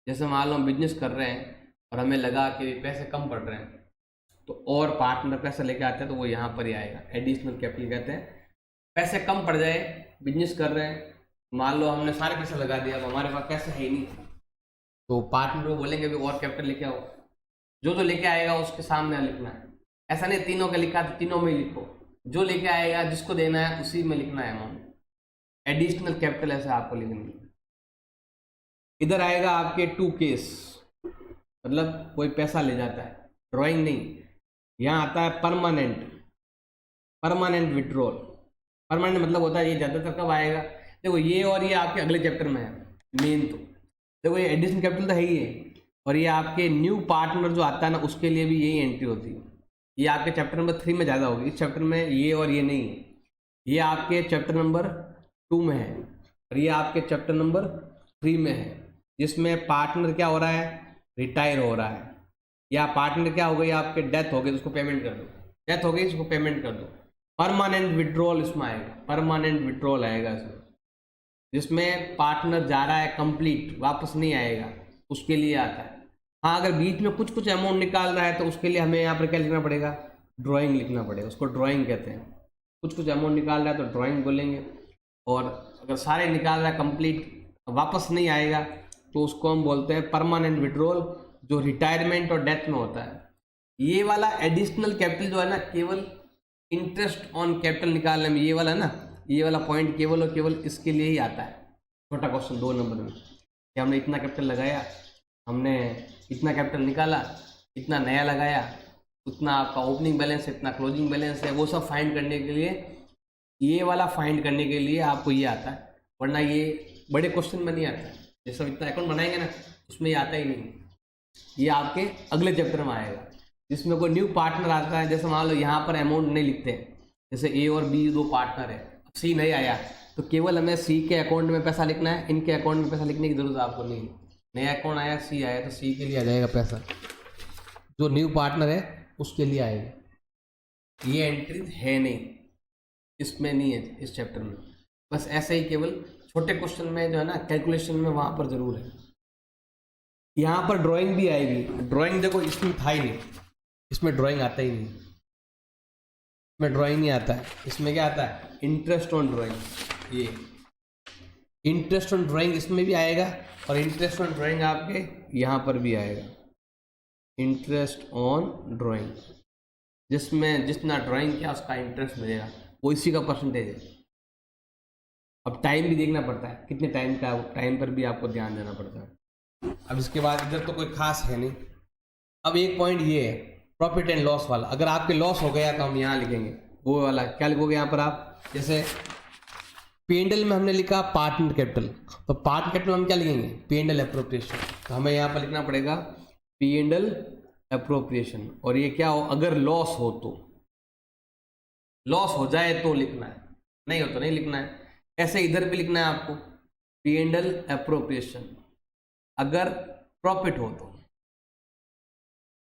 जैसे मान लो हम बिजनेस कर रहे हैं और हमें लगा कि पैसे कम पड़ रहे हैं, तो और पार्टनर पैसे लेके आते हैं, तो वो यहाँ पर ही आएगा, एडिशनल कैपिटल कहते हैं। पैसे कम पड़ जाए, बिजनेस कर रहे हैं, मान लो हमने सारे पैसे लगा दिया, अब हमारे पास पैसे है ही नहीं, तो पार्टनर को बोलेंगे भी और कैपिटल लेके आओ, जो लेके आएगा उसके सामने लिखना है। ऐसा नहीं तीनों का लिखा तो तीनों में ही लिखो, जो लेके आएगा जिसको देना है उसी में लिखना है अमाउंट। एडिशनल कैपिटल ऐसे आपको लिखनी है। इधर आएगा आपके टू केस, मतलब कोई पैसा ले जाता है, ड्राइंग नहीं। यहाँ आता है परमानेंट विड्रॉल। परमानेंट मतलब होता है ये ज़्यादातर कब आएगा, देखो ये और ये आपके अगले चैप्टर में है मेन, तो देखो ये एडिशनल कैपिटल तो है ही है, और ये आपके न्यू पार्टनर जो आता है ना उसके लिए भी यही एंट्री होती है। ये आपके चैप्टर नंबर 3 में ज़्यादा होगी, इस चैप्टर में ये और ये नहीं है, ये आपके चैप्टर नंबर 2 में है और ये आपके चैप्टर नंबर 3 में है, जिसमें पार्टनर क्या हो रहा है, रिटायर हो रहा है, या पार्टनर क्या हो गई आपके डेथ हो गई तो उसको पेमेंट कर दो, डेथ हो गई उसको पेमेंट कर दो। परमानेंट विड्रॉल इसमें आएगा, परमानेंट विड्रॉल आएगा इसमें, जिसमें पार्टनर जा रहा है कंप्लीट, वापस नहीं आएगा, उसके लिए आता है। हाँ अगर बीच में कुछ अमाउंट निकाल रहा है तो उसके लिए हमें यहाँ पर क्या लिखना पड़ेगा, ड्राइंग लिखना पड़ेगा, उसको ड्राइंग कहते हैं। कुछ अमाउंट निकाल रहा है तो ड्राइंग बोलेंगे, और अगर सारे निकाल रहा है कंप्लीट वापस नहीं आएगा तो उसको हम बोलते हैं परमानेंट विड्रॉल, जो रिटायरमेंट और डेथ में होता है। ये वाला एडिशनल कैपिटल जो है ना, केवल इंटरेस्ट ऑन कैपिटल निकालने में, ये वाला ना, ये वाला पॉइंट केवल और केवल इसके लिए ही आता है। छोटा क्वेश्चन 2 नंबर में कि हमने इतना कैपिटल लगाया, हमने इतना कैपिटल निकाला, इतना नया लगाया, उतना आपका ओपनिंग बैलेंस है, इतना क्लोजिंग बैलेंस है, वो सब फाइंड करने के लिए, ये वाला फाइंड करने के लिए आपको ये आता है, वरना ये बड़े क्वेश्चन में नहीं आता है। जैसे इतना अकाउंट बनाएंगे ना उसमें ये आता ही नहीं, ये आपके अगले चैप्टर में आएगा, जिसमें कोई न्यू पार्टनर आता है। जैसे मान लो यहाँ पर अमाउंट नहीं लिखते, जैसे ए और बी 2 पार्टनर है, सी नहीं आया तो केवल हमें सी के अकाउंट में पैसा लिखना है, इनके अकाउंट में पैसा लिखने की जरूरत आपको नहीं है। नया अकाउंट आया, सी आया तो सी के लिए आ जाएगा पैसा, जो न्यू पार्टनर है उसके लिए आएगा। ये एंट्री है नहीं, इसमें नहीं है इस चैप्टर में, बस ऐसे ही केवल छोटे क्वेश्चन में जो है ना कैलकुलेशन में वहाँ पर जरूर है। यहाँ पर ड्राइंग भी आएगी, ड्राइंग देखो इसमें था ही नहीं, इसमें ड्राइंग आता ही नहीं, इसमें ड्राइंग नहीं आता है। इसमें क्या आता है, इंटरेस्ट ऑन ड्राइंग। ये इंटरेस्ट ऑन ड्राइंग इसमें भी आएगा, और इंटरेस्ट ऑन ड्राइंग आपके यहाँ पर भी आएगा, इंटरेस्ट ऑन ड्राइंग, जिसमें जितना ड्राइंग किया उसका इंटरेस्ट मिलेगा, वो इसी का परसेंटेज है। अब टाइम भी देखना पड़ता है, कितने टाइम का, टाइम पर भी आपको ध्यान देना पड़ता है। अब इसके बाद इधर तो कोई खास है नहीं। अब एक पॉइंट ये है प्रॉफिट एंड लॉस वाला, अगर आपके लॉस हो गया तो हम यहाँ लिखेंगे वो वाला, क्या लिखोगे यहाँ पर आप, जैसे P&L में हमने लिखा पार्टनर कैपिटल, तो पार्टनर कैपिटल हम क्या लिखेंगे, P&L एप्रोप्रिएशन, तो हमें यहाँ पर लिखना पड़ेगा P&L एप्रोप्रिएशन। और ये क्या हो, अगर लॉस हो तो, लॉस हो जाए तो लिखना है, नहीं हो तो नहीं लिखना है। ऐसे इधर भी लिखना है आपको P&L एप्रोप्रिएशन, अगर प्रॉफिट हो तो,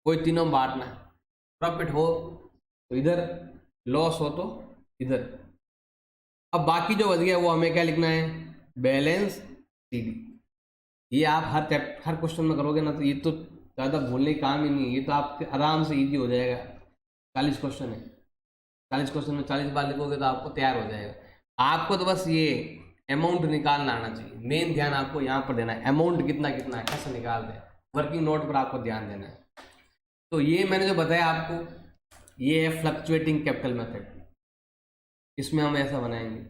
कोई तीनों बांटना है, प्रॉफिट हो तो इधर, लॉस हो तो इधर। अब बाकी जो बच गया वो हमें क्या लिखना है, बैलेंस सीडी। ये आप हर क्वेश्चन में करोगे ना तो ये तो ज़्यादा भूलने का काम ही नहीं है, ये तो आपके आराम से इजी हो जाएगा। 40 क्वेश्चन है, 40 क्वेश्चन में 40 बार लिखोगे तो आपको तैयार हो जाएगा। आपको तो बस ये अमाउंट निकालना आना चाहिए, मेन ध्यान आपको यहाँ पर देना है, अमाउंट कितना कितना है, कैसे निकालते हैं, वर्किंग नोट पर आपको ध्यान देना है। तो ये मैंने जो बताया आपको, ये है फ्लक्चुएटिंग कैपिटल मेथड, इसमें हम ऐसा बनाएंगे।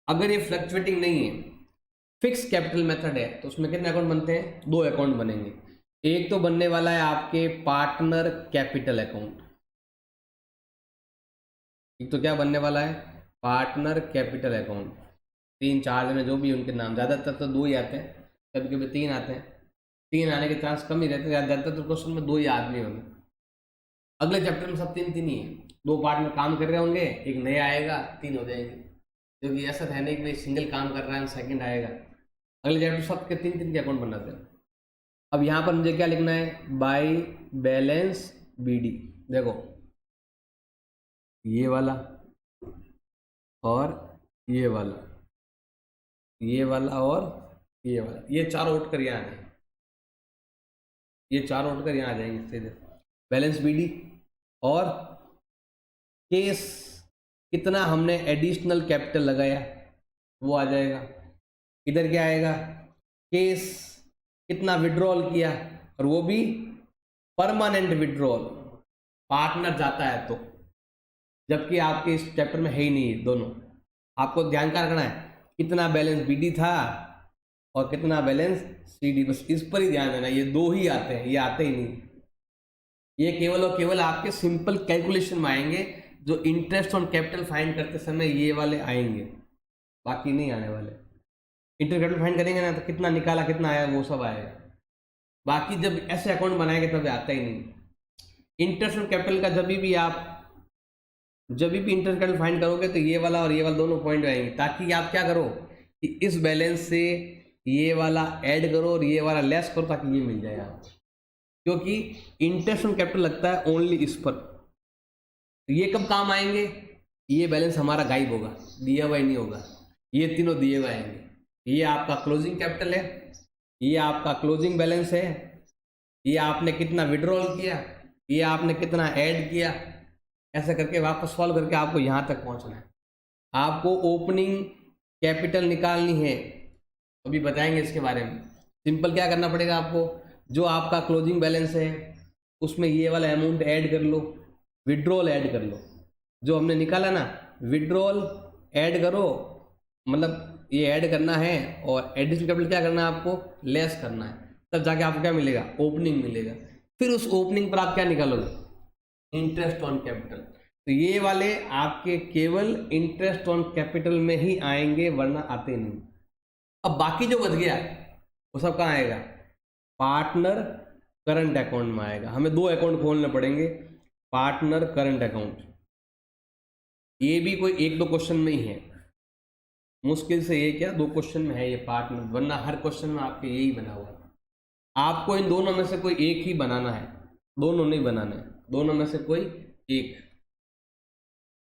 अगर ये फ्लक्चुएटिंग नहीं है, फिक्स कैपिटल मेथड है, तो उसमें कितने अकाउंट बनते हैं, 2 अकाउंट बनेंगे। एक तो बनने वाला है आपके पार्टनर कैपिटल अकाउंट, एक तो क्या बनने वाला है, पार्टनर कैपिटल अकाउंट। 3 4 जने जो भी उनके नाम, ज़्यादातर तो 2 ही आते हैं, कभी कभी 3 आते हैं, 3 आने के चांस कम ही रहते हैं, ज़्यादातर तो क्वेश्चन में 2 ही आदमी होंगे। अगले चैप्टर में सब 3 3 ही है, 2 पार्टनर काम कर रहे होंगे, एक नया आएगा, 3 हो जाएंगे, क्योंकि ऐसा है नहीं कि भाई सिंगल काम कर रहा है सेकंड आएगा। अगले चैप्टर सबके 3 3 के अकाउंट बनाते हैं। अब यहाँ पर मुझे क्या लिखना है, बाय बैलेंस बीडी। देखो ये वाला और ये वाला, ये वाला और ये वाला, ये चारों उठ कर यहाँ आ जाएंगे, ये चारों उठकर यहाँ आ जाएंगे सीधे। बैलेंस बीडी और केस कितना हमने एडिशनल कैपिटल लगाया वो आ जाएगा। इधर क्या आएगा, केस कितना विड्रॉल किया, और वो भी परमानेंट विड्रॉल, पार्टनर जाता है तो, जबकि आपके इस चैप्टर में है ही नहीं दोनों। आपको ध्यान क्या रखना है, कितना बैलेंस बीडी था और कितना बैलेंस सीडी, बस इस पर ही ध्यान देना। ये 2 ही आते हैं, ये आते ही नहीं। ये केवल और केवल आपके सिंपल कैलकुलेशन में आएंगे, जो इंटरेस्ट ऑन कैपिटल फाइंड करते समय ये वाले आएंगे, बाकी नहीं आने वाले। इंटरेस्ट कैपिटल फाइंड करेंगे ना तो कितना निकाला कितना आया वो सब आएगा, बाकी जब ऐसे अकाउंट बनाएंगे तब आता ही नहीं। इंटरेस्ट ऑन कैपिटल का जब भी इंटरेस्ट कैपिटल फाइंड करोगे तो ये वाला और ये वाला दोनों पॉइंट आएंगे, ताकि आप क्या करो कि इस बैलेंस से ये वाला ऐड करो और ये वाला लेस करो, ताकि ये मिल जाए आपको। क्योंकि इंटरेस्ट ऑन कैपिटल लगता है ओनली इस पर, तो ये कब काम आएंगे, ये बैलेंस हमारा गायब होगा, दिया हुआ ही नहीं होगा, ये तीनों दिए हुए आएंगे। ये आपका क्लोजिंग कैपिटल है, ये आपका क्लोजिंग बैलेंस है, ये आपने कितना विड्रॉल किया, ये आपने कितना ऐड किया, ऐसा करके वापस सॉल्व करके आपको यहाँ तक पहुँचना है। आपको ओपनिंग कैपिटल निकालनी है, अभी बताएंगे इसके बारे में। सिंपल क्या करना पड़ेगा आपको, जो आपका क्लोजिंग बैलेंस है उसमें ये वाला अमाउंट ऐड कर लो, विड्रॉल ऐड कर लो, जो हमने निकाला ना विड्रॉल ऐड करो, मतलब ये ऐड करना है, और एडिशनल कैपिटल क्या करना है आपको, लेस करना है, तब जाके आपको क्या मिलेगा, ओपनिंग मिलेगा। फिर उस ओपनिंग पर आप क्या निकालोगे, इंटरेस्ट ऑन कैपिटल। तो ये वाले आपके केवल इंटरेस्ट ऑन कैपिटल में ही आएंगे, वरना आते नहीं। अब बाकी जो बच गया वो सब कहाँ आएगा, पार्टनर करंट अकाउंट में आएगा। हमें 2 अकाउंट खोलने पड़ेंगे, पार्टनर करंट अकाउंट। ये भी कोई 1 2 क्वेश्चन में ही है, मुश्किल से ये क्या 2 क्वेश्चन में है ये पार्टनर, वरना हर क्वेश्चन में आपके यही बना हुआ है। आपको इन दोनों में से कोई एक ही बनाना है, दोनों नहीं बनाना है, दोनों में से कोई एक।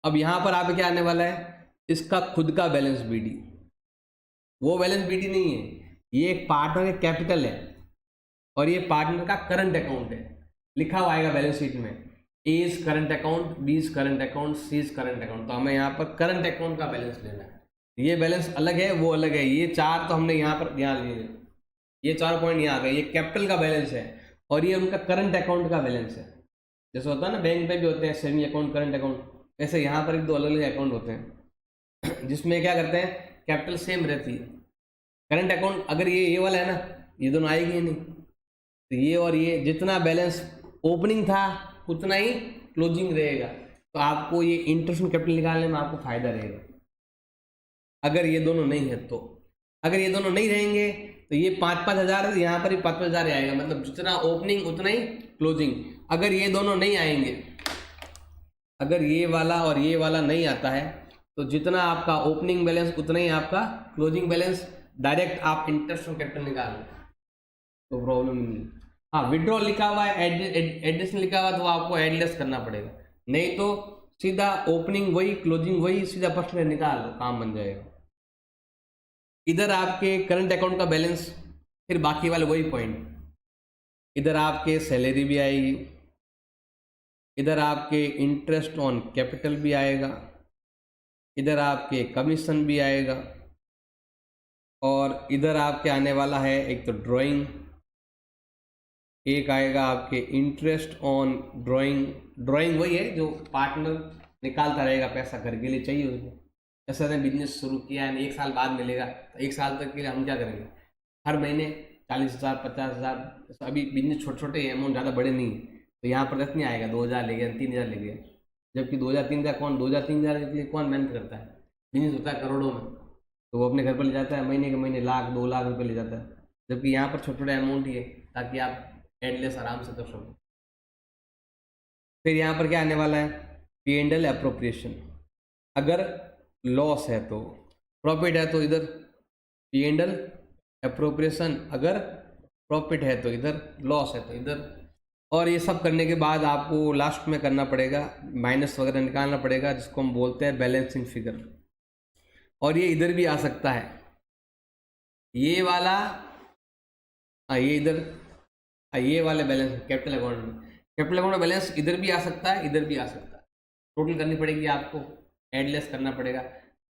अब यहां पर आप क्या आने वाला है, इसका खुद का बैलेंस बीडी, वो बैलेंस बीडी नहीं है, ये एक पार्टनर का कैपिटल है और ये पार्टनर का करंट अकाउंट है। लिखा हुआ आएगा बैलेंस शीट में, A is current account, B is current account, C is current account. तो हमें यहाँ पर करंट अकाउंट का बैलेंस लेना है। ये बैलेंस अलग है, वो अलग है। ये 4 तो हमने यहाँ पर यहाँ लिए, ये 4 पॉइंट यहाँ आ गए। ये कैपिटल का बैलेंस है और ये उनका करंट अकाउंट का बैलेंस है। जैसे होता है ना बैंक पे भी होते हैं सेविंग अकाउंट, करंट अकाउंट, ऐसे यहाँ पर 2 अलग अलग अकाउंट होते हैं जिसमें क्या करते हैं, कैपिटल सेम रहती है। करंट अकाउंट अगर ये वाला है ना, ये दोनों आएगी नहीं, तो ये और ये जितना बैलेंस ओपनिंग था उतना ही क्लोजिंग रहेगा। तो आपको ये इंटरेस्ट कैपिटल निकालने में आपको फायदा रहेगा अगर ये दोनों नहीं है तो। अगर ये दोनों नहीं रहेंगे तो ये 5-5 हज़ार, यहाँ पर ही 5-5 हज़ार आएगा, मतलब जितना ओपनिंग उतना ही क्लोजिंग। अगर ये दोनों नहीं आएंगे, अगर ये वाला और ये वाला नहीं आता है, तो जितना आपका ओपनिंग बैलेंस उतना ही आपका क्लोजिंग बैलेंस। डायरेक्ट आप इंटरेस्ट ऑन कैपिटल निकाल लो तो प्रॉब्लम नहीं। हाँ, विड्रॉल लिखा हुआ है, एडिशन लिखा हुआ है, तो आपको एडलेस करना पड़ेगा, नहीं तो सीधा ओपनिंग वही क्लोजिंग वही, सीधा फर्स्ट में निकाल लो, काम बन जाएगा। इधर आपके करंट अकाउंट का बैलेंस, फिर बाकी वाले वही पॉइंट। इधर आपके सैलरी भी आएगी, इधर आपके इंटरेस्ट ऑन कैपिटल भी आएगा, इधर आपके कमीशन भी आएगा, और इधर आपके आने वाला है एक तो ड्राइंग, एक आएगा आपके इंटरेस्ट ऑन ड्राइंग। ड्राइंग वही है जो पार्टनर निकालता रहेगा पैसा, घर के लिए चाहिए उसको। जैसे हमने बिजनेस शुरू किया है, 1 साल बाद मिलेगा, तो 1 साल तक के लिए हम क्या करेंगे, हर महीने 40,000 50,000, अभी बिजनेस छोटे छोटे अमाउंट, ज़्यादा बड़े नहीं है, तो यहाँ पर नहीं आएगा 2,000 ले गया 3,000 ले गया। जबकि 2,000 3,000 कौन 2,000 3,000 के लिए कौन मेहनत करता है? बिजनेस होता है करोड़ों में, तो वो अपने घर पर ले जाता है, महीने के महीने लाख 2 लाख रुपए ले जाता है। जबकि यहाँ पर छोटे छोटे अमाउंट ही है, ताकि आप एडलेस आराम से कर सको। फिर यहाँ पर क्या आने वाला है? P&L appropriation. अगर लॉस है तो, प्रॉफिट है तो इधर P&L अप्रोप्रिएशन, अगर प्रॉफिट है तो इधर, लॉस है तो इधर। और ये सब करने के बाद आपको लास्ट में करना पड़ेगा, माइनस वगैरह निकालना पड़ेगा, जिसको हम बोलते हैं बैलेंसिंग फिगर। और ये इधर भी आ सकता है, ये वाला, ये इधर, ये वाले बैलेंस कैपिटल अकाउंट में, कैपिटल अकाउंट में बैलेंस इधर भी आ सकता है, इधर भी आ सकता है। टोटल करनी पड़ेगी आपको, एडलेस करना पड़ेगा,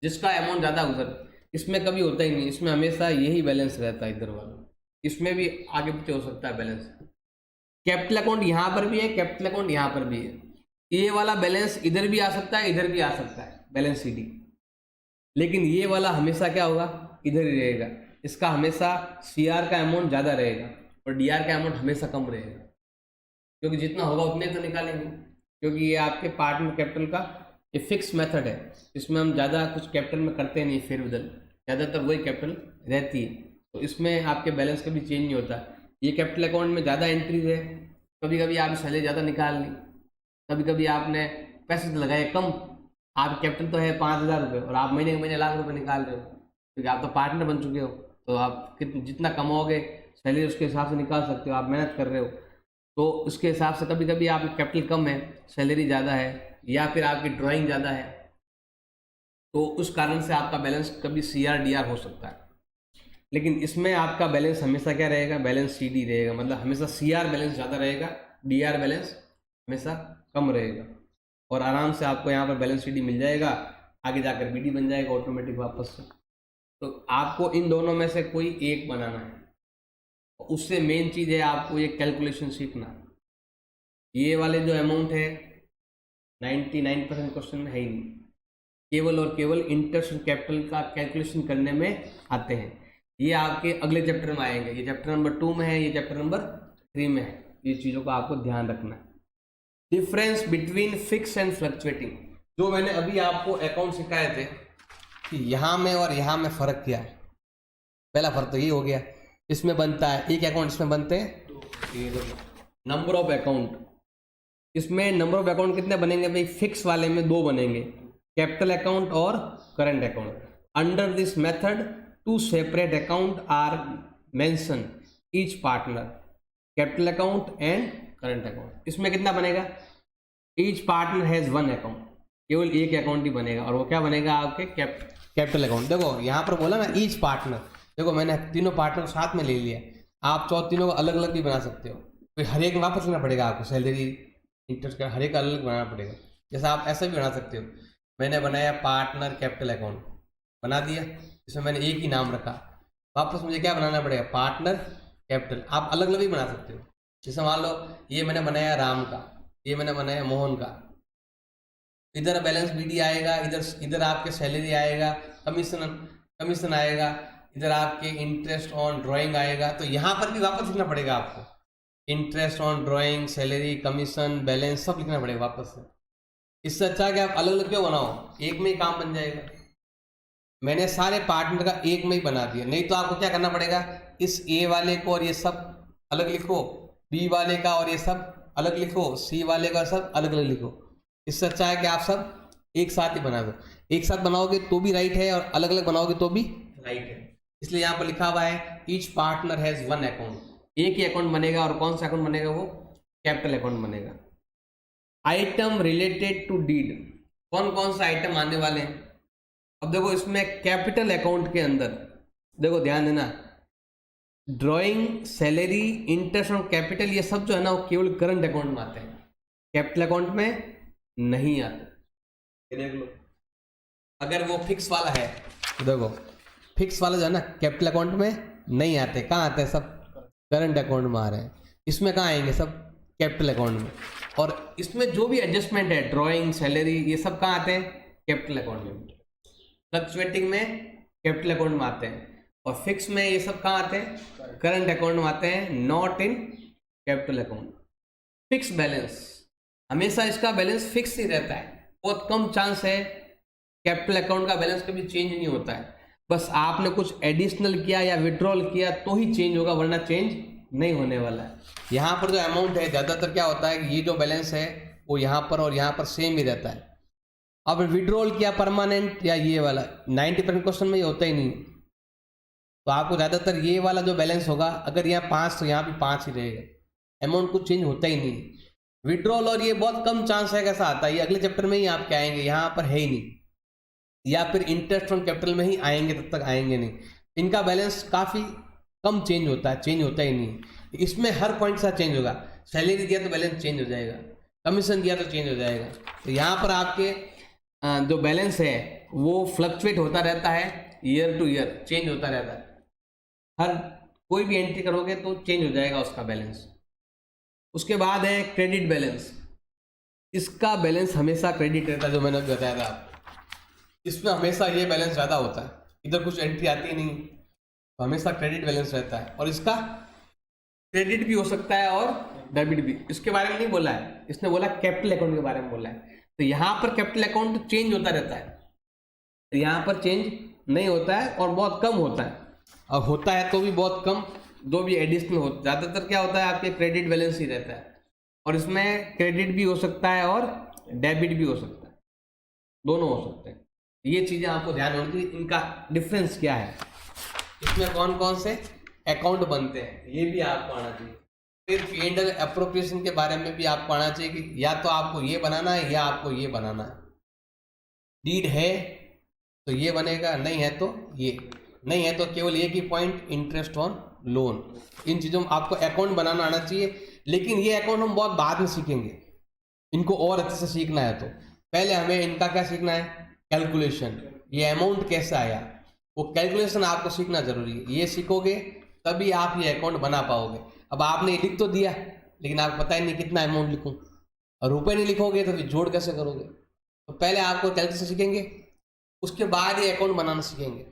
जिसका अमाउंट ज़्यादा उधर। इसमें कभी होता ही नहीं, इसमें हमेशा यही बैलेंस रहता है इधर वाला, इसमें भी आगे पीछे हो सकता है बैलेंस। कैपिटल अकाउंट यहाँ पर भी है, कैपिटल अकाउंट यहाँ पर भी है, ये वाला बैलेंस इधर भी आ सकता है, इधर भी आ सकता है, बैलेंस CD। लेकिन ये वाला हमेशा क्या होगा? इधर ही रहेगा। इसका हमेशा CR का अमाउंट ज़्यादा रहेगा और DR का अमाउंट हमेशा कम रहेगा, क्योंकि जितना होगा उतने तो निकालेंगे, क्योंकि ये आपके पार्टनर कैपिटल का ये फिक्स मेथड है। इसमें हम ज़्यादा कुछ कैपिटल में करते नहीं, फिर उधर ज़्यादातर वही कैपिटल रहती है, तो इसमें आपके बैलेंस कभी चेंज नहीं होता। ये कैपिटल अकाउंट में ज़्यादा एंट्री है, कभी कभी आप सैलरी ज़्यादा निकाल ली, कभी कभी आपने पैसे लगाए कम, आप कैपिटल तो है 5,000 रुपये और आप महीने के महीने लाख रुपए निकाल रहे हो, क्योंकि आप तो पार्टनर बन चुके हो, तो आप जितना कमाओगे सैलरी उसके हिसाब से निकाल सकते हो, आप मेहनत कर रहे हो, तो उसके हिसाब से कभी कभी आपकी कैपिटल कम है, सैलरी ज़्यादा है, या फिर आपकी ड्राइंग ज़्यादा है, तो उस कारण से आपका बैलेंस कभी CR DR हो सकता है। लेकिन इसमें आपका बैलेंस हमेशा क्या रहेगा? बैलेंस CD रहेगा, मतलब हमेशा CR बैलेंस ज़्यादा रहेगा, DR बैलेंस हमेशा कम रहेगा, और आराम से आपको यहाँ पर बैलेंस CD मिल जाएगा, आगे जाकर BD बन जाएगा ऑटोमेटिक वापस से। तो आपको इन दोनों में से कोई एक बनाना है, उससे मेन चीज़ है आपको ये कैलकुलेशन सीखना। ये वाले जो अमाउंट है 99% क्वेश्चन में है ही नहीं, केवल और केवल इंटरेस्ट कैपिटल का कैलकुलेशन करने में आते हैं। ये आपके अगले चैप्टर में आएंगे, ये चैप्टर नंबर 2 में है, ये चैप्टर नंबर 3 में है, ये चीज़ों का आपको ध्यान रखना है। Difference between fix and fluctuating, जो मैंने अभी आपको अकाउंट सिखाए थे कि यहाँ में और यहाँ में फ़र्क क्या है। पहला फ़र्क तो ये हो गया, इसमें बनता है एक अकाउंट, इसमें बनते हैं नंबर ऑफ अकाउंट। इसमें नंबर ऑफ अकाउंट कितने बनेंगे भाई? फिक्स वाले में 2 बनेंगे, कैपिटल अकाउंट और current account. Under this method 2 separate account are mention each partner, capital account and current account. इसमें कितना बनेगा? ईच पार्टनर हैज़ 1 अकाउंट, केवल एक अकाउंट ही बनेगा, और वो क्या बनेगा? आपके कैपिटल अकाउंट। देखो यहाँ पर बोला ना ईच पार्टनर, देखो मैंने तीनों पार्टनर साथ में ले लिया, आप तीनों को अलग अलग भी बना सकते हो, तो हर एक में वापस लेना पड़ेगा आपको, सैलरी इंटरेस्ट का हर एक अलग बनाना पड़ेगा। जैसा आप ऐसा भी बना सकते हो, मैंने बनाया पार्टनर कैपिटल अकाउंट, बना दिया, इसमें मैंने एक ही नाम रखा, वापस मुझे क्या बनाना पड़ेगा? Partner capital. आप अलग अलग भी बना सकते हो, जैसे मान लो ये मैंने बनाया राम का, ये मैंने बनाया मोहन का, इधर बैलेंस BD आएगा, इधर आपके सैलरी आएगा, कमीशन आएगा, इधर आपके इंटरेस्ट ऑन ड्राइंग आएगा, तो यहाँ पर भी वापस लिखना पड़ेगा आपको, interest on drawing, salary, commission, balance सब लिखना पड़ेगा वापस से। इससे अच्छा कि आप अलग अलग क्यों बनाओ, एक में ही काम बन जाएगा। मैंने सारे पार्टनर का एक में ही बना दिया, नहीं तो आपको क्या करना पड़ेगा? इस A वाले को और ये सब अलग लिखो, B वाले का और ये सब अलग लिखो, C वाले का सब अलग अलग लिखो। इससे अच्छा है कि आप सब एक साथ ही बना दो, एक साथ बनाओगे तो भी राइट है और अलग अलग बनाओगे तो भी राइट है। इसलिए यहाँ पर लिखा हुआ है ईच पार्टनर हैज़ 1 अकाउंट, एक ही अकाउंट बनेगा, और कौन सा अकाउंट बनेगा? वो कैपिटल अकाउंट बनेगा। आइटम रिलेटेड टू डीड, कौन कौन सा आइटम आने वाले हैं? अब देखो इसमें कैपिटल अकाउंट के अंदर देखो ध्यान देना, drawing, salary, interest on capital, ये सब जो है ना वो केवल करंट अकाउंट में आते हैं, कैपिटल अकाउंट में नहीं आते। देख लो, अगर वो फिक्स वाला है तो देखो फिक्स वाला जो है ना कैपिटल अकाउंट में नहीं आते, कहाँ आते हैं? सब करंट अकाउंट में आ रहे हैं। इसमें कहाँ आएंगे? सब कैपिटल अकाउंट में। और इसमें जो भी एडजस्टमेंट है, ड्राइंग, सैलरी, ये सब कहाँ आते हैं? कैपिटल अकाउंट में। फ्लक्चुएटिंग में कैपिटल अकाउंट में आते हैं, और फिक्स में ये सब कहाँ आते हैं, करंट अकाउंट में आते हैं, not in capital account. Fix balance, हमेशा इसका बैलेंस फिक्स ही रहता है, बहुत कम चांस है कैपिटल अकाउंट का बैलेंस कभी चेंज नहीं होता है। बस आपने कुछ एडिशनल किया या विड्रॉल किया तो ही चेंज होगा, वरना चेंज नहीं होने वाला है। यहाँ पर जो अमाउंट है ज़्यादातर क्या होता है कि ये जो बैलेंस है वो यहाँ पर और यहाँ पर सेम ही रहता है। अब विड्रॉल किया परमानेंट या ये वाला, 90% क्वेश्चन में ये होता ही नहीं, तो आपको ज़्यादातर ये वाला जो बैलेंस होगा, अगर यहाँ 5 तो यहाँ भी 5 ही रहेगा, अमाउंट कुछ चेंज होता ही नहीं। विड्रॉल और ये बहुत कम चांस है कैसा आता है, ये अगले चैप्टर में ही आपके आएंगे, यहाँ पर है ही नहीं, या फिर इंटरेस्ट ऑन कैपिटल में ही आएंगे, तब तक आएंगे नहीं। इनका बैलेंस काफ़ी कम चेंज होता है, चेंज होता ही नहीं। इसमें हर पॉइंट सा चेंज होगा, सैलरी दिया तो बैलेंस चेंज हो जाएगा, कमीशन दिया तो चेंज हो जाएगा। तो यहाँ पर आपके जो बैलेंस है वो फ्लक्चुएट होता रहता है, ईयर टू ईयर चेंज होता रहता है। हर कोई भी एंट्री करोगे तो चेंज हो जाएगा उसका बैलेंस। उसके बाद है क्रेडिट बैलेंस, इसका बैलेंस हमेशा क्रेडिट रहता है, जो मैंने बताया था आपको। इसमें हमेशा ये बैलेंस ज़्यादा होता है, इधर कुछ एंट्री आती नहीं, तो हमेशा क्रेडिट बैलेंस रहता है। और इसका क्रेडिट भी हो सकता है और डेबिट भी। इसके बारे में नहीं बोला है, इसने बोला कैपिटल अकाउंट के बारे में बोला है। तो यहाँ पर कैपिटल अकाउंट चेंज होता रहता है, तो यहाँ पर चेंज नहीं होता है और बहुत कम होता है, और होता है तो भी बहुत कम, जो भी एडिशनल हो। ज़्यादातर क्या होता है आपके क्रेडिट बैलेंस ही रहता है, और इसमें क्रेडिट भी हो सकता है और डेबिट भी हो सकता है, दोनों हो सकते हैं। ये चीज़ें आपको ध्यान होनी चाहिए, इनका डिफरेंस क्या है, इसमें कौन कौन से अकाउंट बनते हैं, ये भी आपको आना चाहिए। फिर P&L एप्रोप्रिएशन के बारे में भी आपको आना चाहिए कि या तो आपको ये बनाना है या आपको ये बनाना है। डीड है तो ये बनेगा, नहीं है तो ये, नहीं है तो केवल एक ही पॉइंट, इंटरेस्ट ऑन लोन। इन चीज़ों में आपको अकाउंट बनाना आना चाहिए, लेकिन ये अकाउंट हम बहुत बाद में सीखेंगे, इनको और अच्छे से सीखना है। तो पहले हमें इनका क्या सीखना है, कैलकुलेशन, ये अमाउंट कैसे आया, वो कैलकुलेशन आपको सीखना जरूरी है। ये सीखोगे तभी आप ये अकाउंट बना पाओगे। अब आपने लिख तो दिया, लेकिन आपको पता ही नहीं कितना अमाउंट लिखूं, और रुपए नहीं लिखोगे तो फिर जोड़ कैसे करोगे। तो पहले आपको कैलकुलेशन सीखेंगे, उसके बाद ये अकाउंट बनाना सीखेंगे।